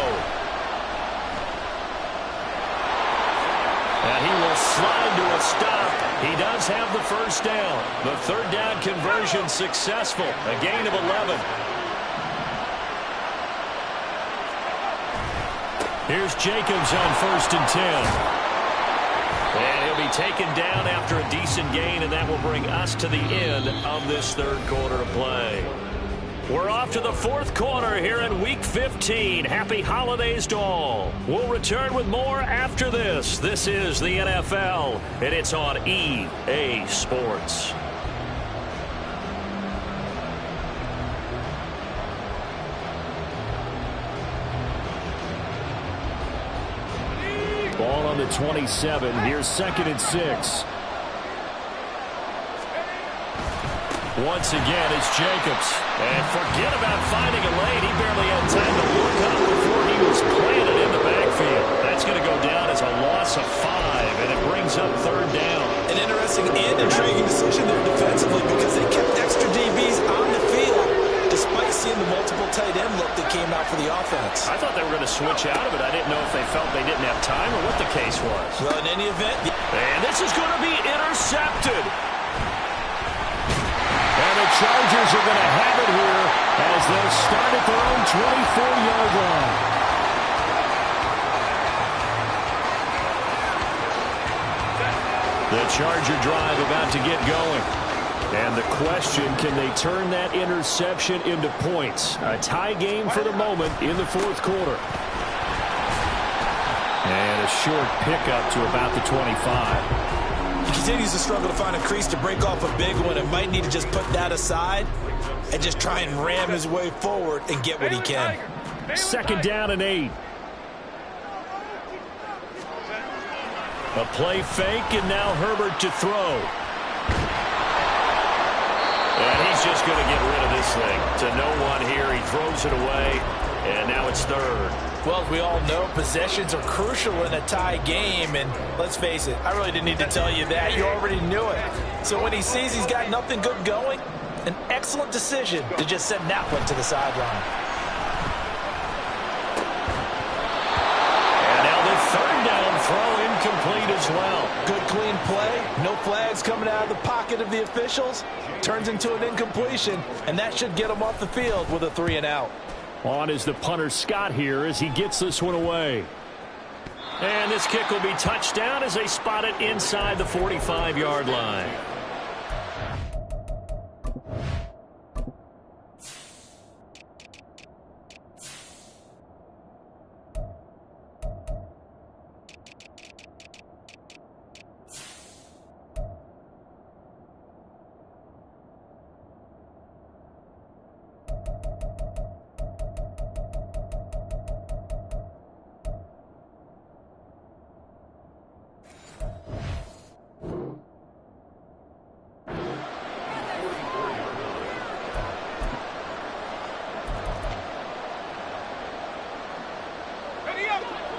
Speaker 1: And he will slide to a stop. He does have the first down. The third down conversion successful. A gain of 11. Here's Jacobs on 1st and 10. And he'll be taken down after a decent gain, and that will bring us to the end of this third quarter of play. We're off to the fourth quarter here in Week 15. Happy holidays to all. We'll return with more after this. This is the NFL, and it's on EA Sports.
Speaker 2: Ball on the 27. Here's 2nd and 6. Once again, it's Jacobs. And forget about finding a lane. He barely had time to look up before he was planted in the backfield. That's going to go down as a loss of 5, and it brings up third down.
Speaker 6: An interesting and intriguing decision there defensively because they kept extra DBs on the field despite seeing the multiple tight end look that came out for the offense.
Speaker 1: I thought they were going to switch out of it. I didn't know if they felt they didn't have time or what the case was.
Speaker 6: Well, in any event...
Speaker 1: And this is going to be intercepted.
Speaker 2: And the Chargers are going to have it here as they start at their own 24-yard line. The Charger drive about to get going. And the question, can they turn that interception into points? A tie game for the moment in the fourth quarter. And a short pickup to about the 25.
Speaker 6: He continues to struggle to find a crease to break off a big one and might need to just put that aside and just try and ram his way forward and get what he can.
Speaker 2: 2nd down and 8. A play fake, and now Herbert to throw.
Speaker 1: And he's just going to get rid of this thing. To no one here. He throws it away, and now it's third.
Speaker 4: Well, as we all know, possessions are crucial in a tie game, and let's face it, I really didn't need to tell you that. You already knew it. So when he sees he's got nothing good going, an excellent decision to just send that one to the sideline.
Speaker 1: And now the third down throw incomplete as well.
Speaker 4: Good clean play, no flags coming out of the pocket of the officials. Turns into an incompletion, and that should get him off the field with a 3 and out.
Speaker 2: On is the punter Scott here as he gets this one away.
Speaker 1: And this kick will be touchdown as they spot it inside the 45-yard line.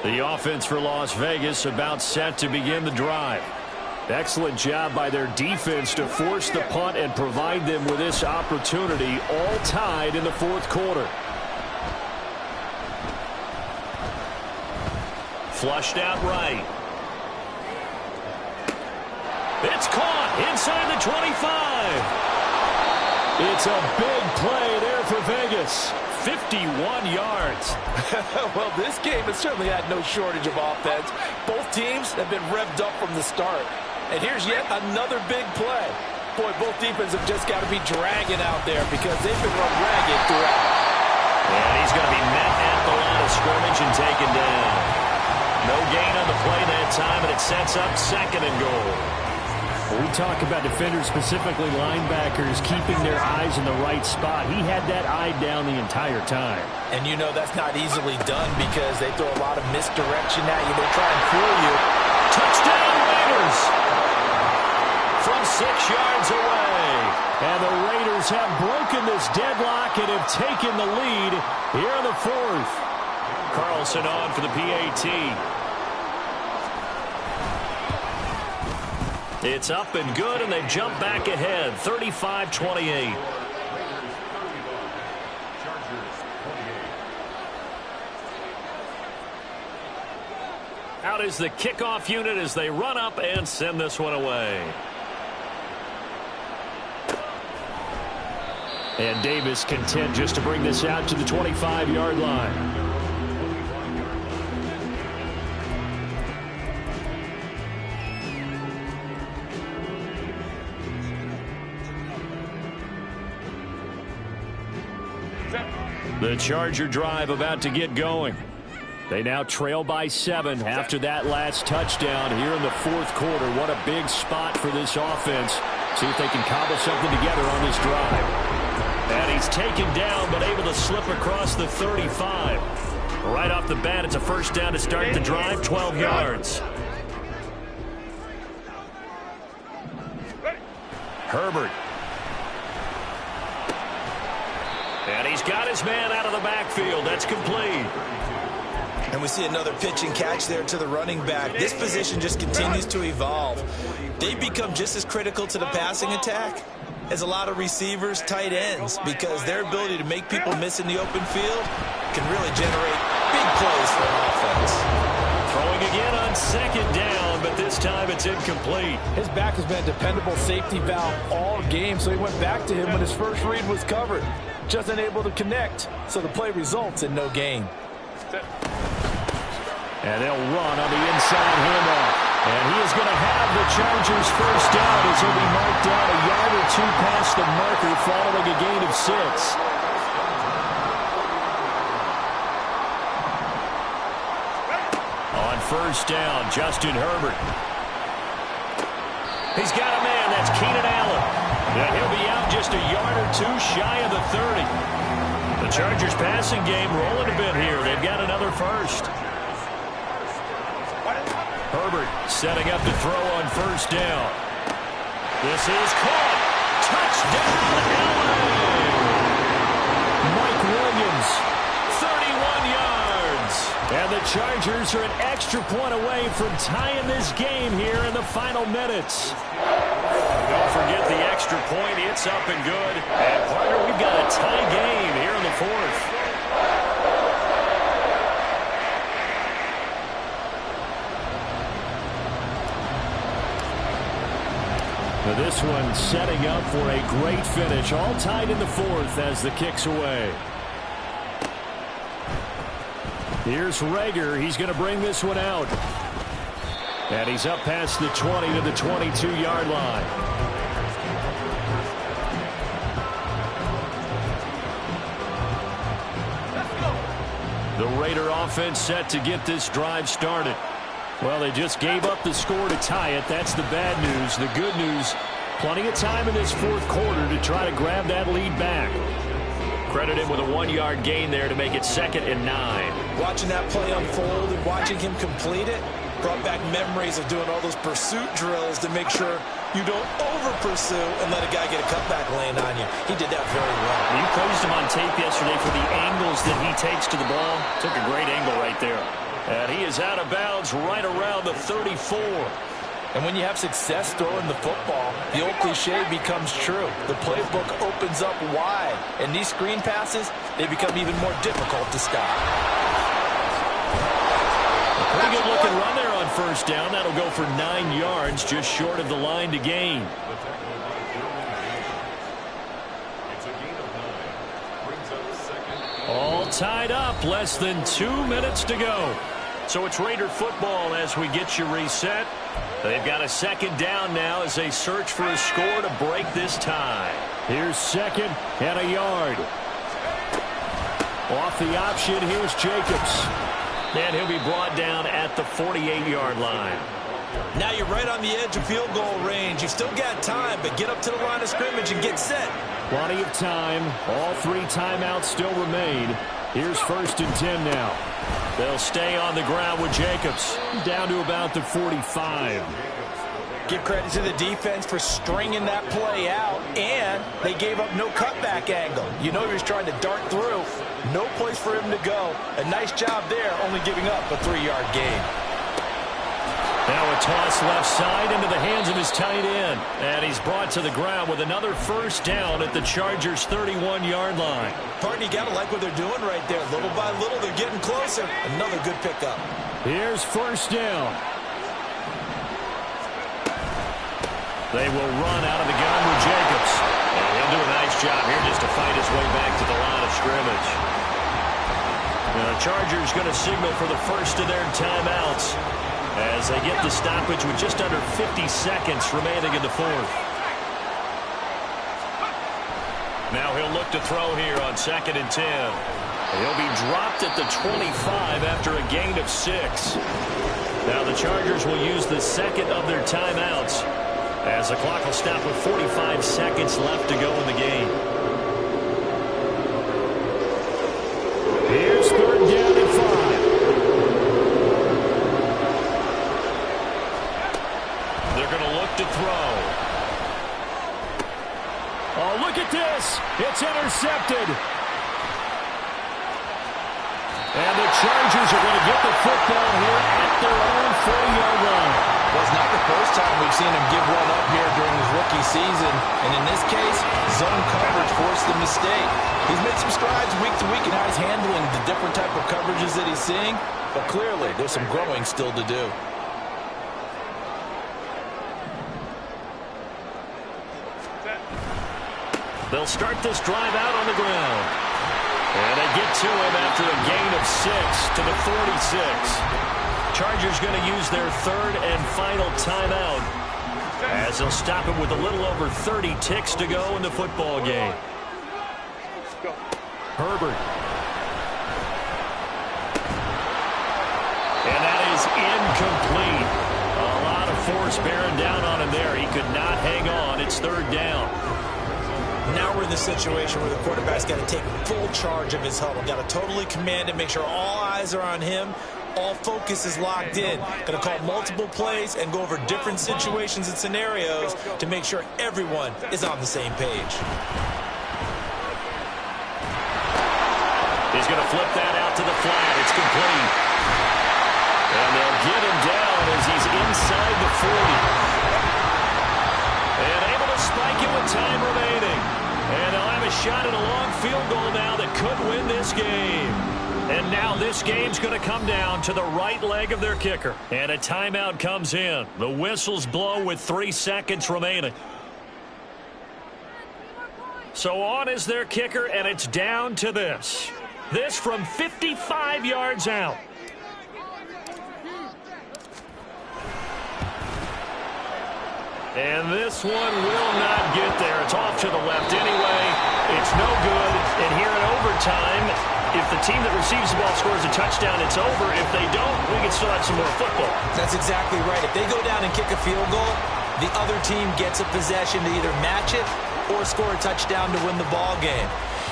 Speaker 1: The offense for Las Vegas about set to begin the drive. Excellent job by their defense to force the punt and provide them with this opportunity, all tied in the fourth quarter. Flushed out right. It's caught inside the 25.
Speaker 2: It's a big play there for Vegas.
Speaker 1: 51 yards.
Speaker 4: Well, this game has certainly had no shortage of offense. Both teams have been revved up from the start. And here's yet another big play. Boy, both defenses have just got to be dragging out there because they've been run ragged throughout.
Speaker 1: And he's going to be met at the line of scrimmage and taken down. No gain on the play that time, and it sets up 2nd and goal.
Speaker 2: We talk about defenders, specifically linebackers, keeping their eyes in the right spot. He had that eye down the entire time.
Speaker 4: And you know that's not easily done because they throw a lot of misdirection at you. They try and fool you.
Speaker 1: Touchdown Raiders! From 6 yards away.
Speaker 2: And the Raiders have broken this deadlock and have taken the lead here in the fourth.
Speaker 1: Carlson on for the PAT. It's up and good, and they jump back ahead, 35-28. Out is the kickoff unit as they run up and send this one away. And Davis content just to bring this out to the 25-yard line. The Charger drive about to get going. They now trail by 7 after that last touchdown here in the fourth quarter. What a big spot for this offense. See if they can cobble something together on this drive. And he's taken down but able to slip across the 35. Right off the bat, it's a first down to start the drive, 12 yards. Herbert. And he's got his man out of the backfield. That's complete.
Speaker 4: And we see another pitch and catch there to the running back. This position just continues to evolve. They become just as critical to the passing attack as a lot of receivers, tight ends, because their ability to make people miss in the open field can really generate big plays for an offense.
Speaker 1: Throwing again on second down, but this time it's incomplete.
Speaker 7: His back has been a dependable safety valve all game, so he went back to him when his first read was covered. Just unable to connect, so the play results in no gain.
Speaker 2: And they'll run on the inside handoff. And he is going to have the Chargers first down as he'll be marked down a yard or two past the marker following a gain of 6. On first down, Justin Herbert. He's got a man. That's Keenan Allen. And he'll be out just a yard or two shy of the 30. The Chargers passing game rolling a bit here. They've got another first. Herbert setting up to throw on first down. This is caught. Touchdown, Allen! Mike Williams, 31 yards. And the Chargers are an extra point away from tying this game here in the final minutes. Don't forget the extra point. It's up and good. And, partner, we've got a tie game here in the fourth. Now this one setting up for a great finish. All tied in the fourth as the kick's away. Here's Rager. He's going to bring this one out. And he's up past the 20 to the 22-yard line. The Raider offense set to get this drive started. Well, they just gave up the score to tie it. That's the bad news. The good news, plenty of time in this fourth quarter to try to grab that lead back. Credit him with a 1-yard gain there to make it 2nd and 9.
Speaker 4: Watching that play unfold and watching him complete it brought back memories of doing all those pursuit drills to make sure you don't over-pursue and let a guy get a cutback lane on you. He did that very well.
Speaker 1: You praised him on tape yesterday for the angles that he takes to the ball. Took a great angle right there. And he is out of bounds right around the 34.
Speaker 7: And when you have success throwing the football, the old cliche becomes true. The playbook opens up wide. And these screen passes, they become even more difficult to stop.
Speaker 1: A pretty good looking run there on first down. That'll go for 9 yards, just short of the line to gain. All tied up, less than 2 minutes to go. So it's Raider football as we get you reset. They've got a 2nd down now as they search for a score to break this tie.
Speaker 2: Here's 2nd and a yard. Off the option, here's Jacobs.
Speaker 1: And he'll be brought down at the 48-yard line.
Speaker 4: Now you're right on the edge of field goal range. You've still got time, but get up to the line of scrimmage and get set.
Speaker 2: Plenty of time. All 3 timeouts still remain. Here's 1st and 10 now.
Speaker 1: They'll stay on the ground with Jacobs. Down to about the 45.
Speaker 4: Give credit to the defense for stringing that play out, and they gave up no cutback angle. You know he was trying to dart through. No place for him to go. A nice job there, only giving up a 3-yard gain.
Speaker 2: Now a toss left side into the hands of his tight end. And he's brought to the ground with another first down at the Chargers' 31-yard line.
Speaker 4: Partner, you got to like what they're doing right there. Little by little, they're getting closer. Another good pickup.
Speaker 2: Here's first down. They will run out of the gun with Jacobs.
Speaker 1: And he'll do a nice job here just to fight his way back to the line of scrimmage. Now, the Chargers going to signal for the first of their timeouts as they get the stoppage with just under 50 seconds remaining in the fourth. Now he'll look to throw here on 2nd and 10. He'll be dropped at the 25 after a gain of 6. Now the Chargers will use the second of their timeouts as the clock will stop with 45 seconds left to go in the game.
Speaker 2: Here's 3rd down and 5.
Speaker 1: They're going to look to throw.
Speaker 2: Oh, look at this. It's intercepted. And the Chargers are going to get the football here at their own 40-yard line.
Speaker 4: Well, it's not the first time we've seen him give one up here during his rookie season. And in this case, zone coverage forced the mistake. He's made some strides week to week in how he's handling the different type of coverages that he's seeing. But clearly, there's some growing still to do.
Speaker 1: They'll start this drive out on the ground. And they get to him after a gain of 6 to the 46. Chargers going to use their 3rd and final timeout as they'll stop it with a little over 30 ticks to go in the football game.
Speaker 2: Herbert.
Speaker 1: And that is incomplete. A lot of force bearing down on him there. He could not hang on. It's 3rd down.
Speaker 4: Now we're in the situation where the quarterback's got to take full charge of his huddle. Got to totally command it, make sure all eyes are on him. All focus is locked in. Going to call multiple plays and go over different situations and scenarios to make sure everyone is on the same page.
Speaker 1: He's going to flip that out to the flat. It's complete. And they'll get him down as he's inside the 40. And able to spike it with time remaining. And they'll have a shot at a long field goal now that could win this game. And now this game's going to come down to the right leg of their kicker. And a timeout comes in. The whistles blow with 3 seconds remaining. So on is their kicker, and it's down to this. This from 55 yards out. And this one will not get there. It's off to the left anyway. It's no good. And here in overtime, if the team that receives the ball scores a touchdown, it's over. If they don't, we can still have some more football.
Speaker 4: That's exactly right. If they go down and kick a field goal, the other team gets a possession to either match it or score a touchdown to win the ball game.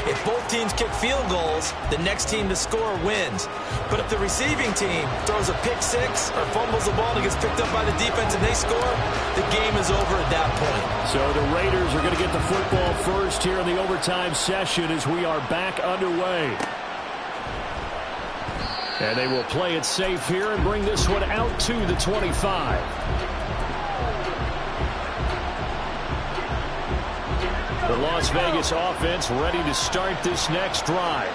Speaker 4: If both teams kick field goals, the next team to score wins. But if the receiving team throws a pick six or fumbles the ball and gets picked up by the defense and they score, the game is over at that point.
Speaker 2: So the Raiders are going to get the football first here in the overtime session as we are back underway. And they will play it safe here and bring this one out to the 25. The Las Vegas offense ready to start this next drive.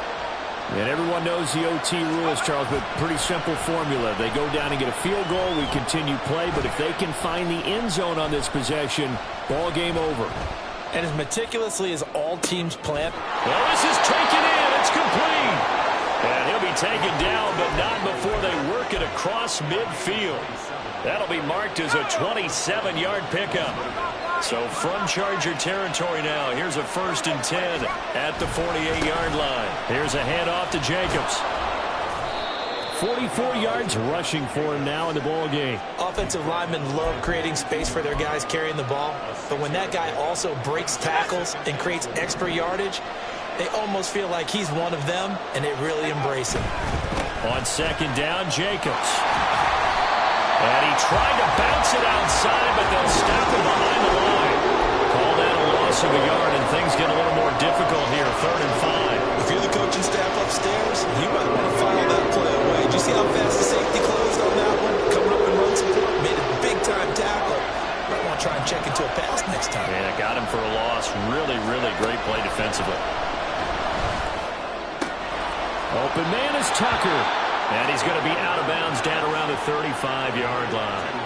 Speaker 2: And everyone knows the OT rules, Charles, but pretty simple formula. They go down and get a field goal, we continue play, but if they can find the end zone on this possession, ball game over.
Speaker 4: And as meticulously as all teams plan.
Speaker 1: Well, this is taken in. It's complete. And he'll be taken down, but not before they work it across midfield. That'll be marked as a 27-yard pickup. So from Charger territory now, here's a 1st and 10 at the 48-yard line. Here's a handoff to Jacobs.
Speaker 2: 44 yards rushing for him now in the ball game.
Speaker 4: Offensive linemen love creating space for their guys carrying the ball. But when that guy also breaks tackles and creates extra yardage, they almost feel like he's one of them, and they really embrace him.
Speaker 1: On 2nd down, Jacobs.
Speaker 2: And he tried to bounce it outside, but they'll stop him behind the line. Call that a loss of a yard, and things get a little more difficult here, 3rd and 5.
Speaker 6: If you're the coaching staff upstairs, you might want to file that play away. Did you see how fast the safety closed on that one? Coming up in run support, made a big-time tackle. Might want to try and check into a pass next time.
Speaker 2: Yeah, got him for a loss. Really, really great play defensively. Open man is Tucker. And he's going to be out of bounds down around the 35-yard line.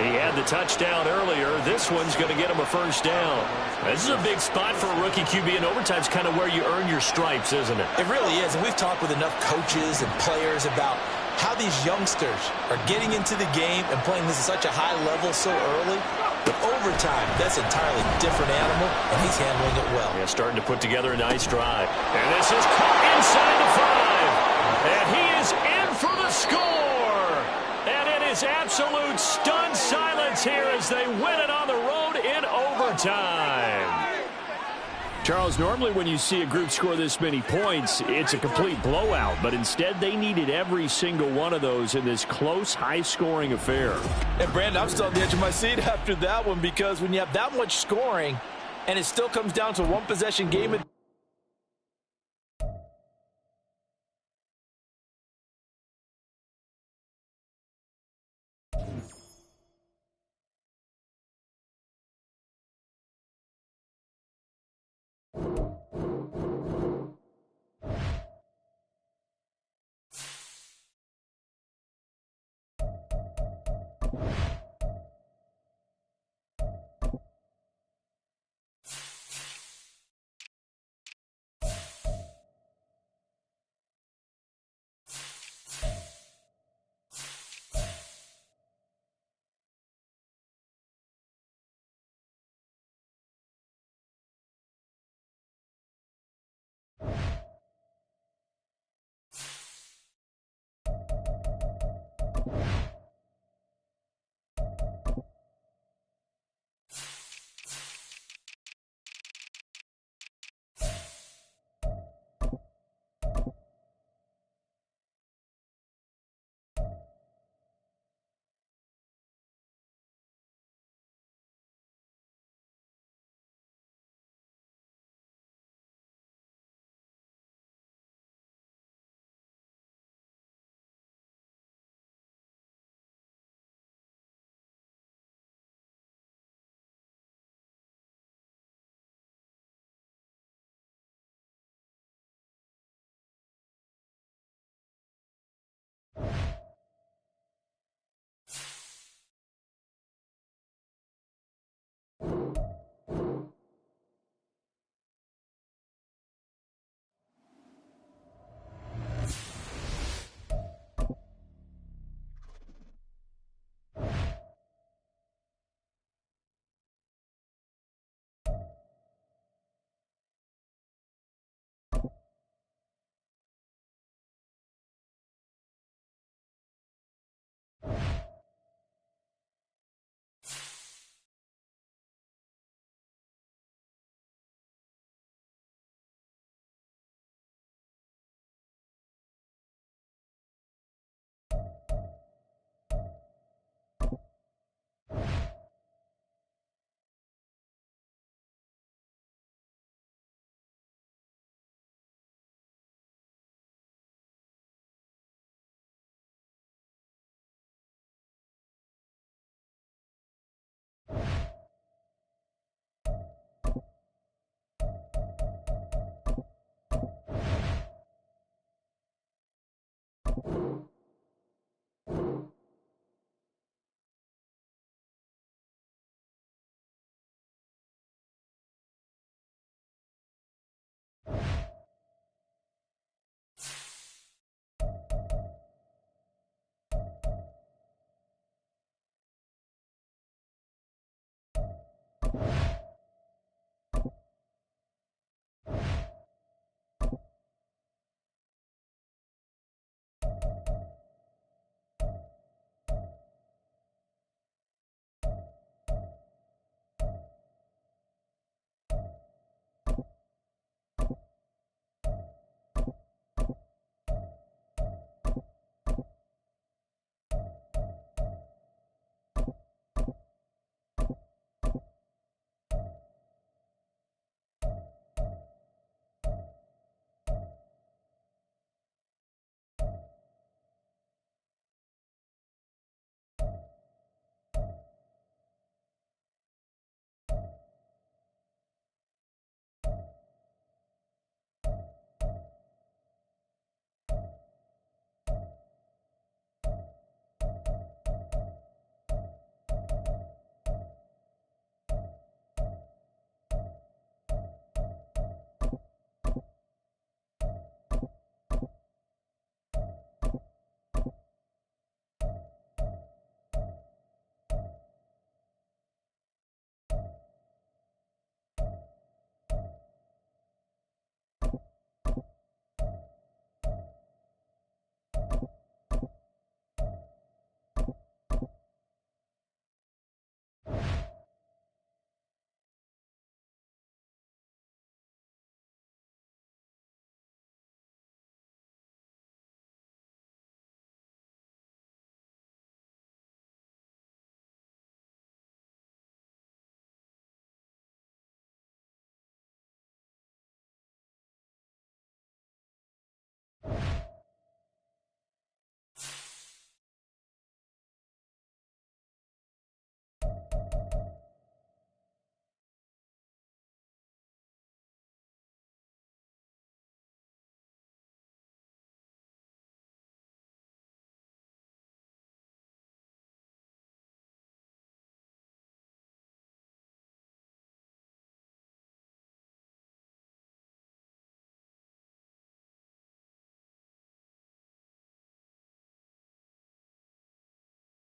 Speaker 2: He had the touchdown earlier. This one's going to get him a first down. This is a big spot for a rookie QB, and overtime's kind of where you earn your stripes, isn't it?
Speaker 4: It really is, and we've talked with enough coaches and players about how these youngsters are getting into the game and playing this at such a high level so early. But overtime, that's an entirely different animal, and he's handling it well.
Speaker 2: Yeah, starting to put together a nice drive. And this is caught inside the 5. And he is in for the score. And it is absolute stunned silence here as they win it on the road in overtime. Charles, normally when you see a group score this many points, it's a complete blowout. But instead, they needed every single one of those in this close, high-scoring affair.
Speaker 4: And, Brandon, I'm still on the edge of my seat after that one because when you have that much scoring and it still comes down to one-possession game,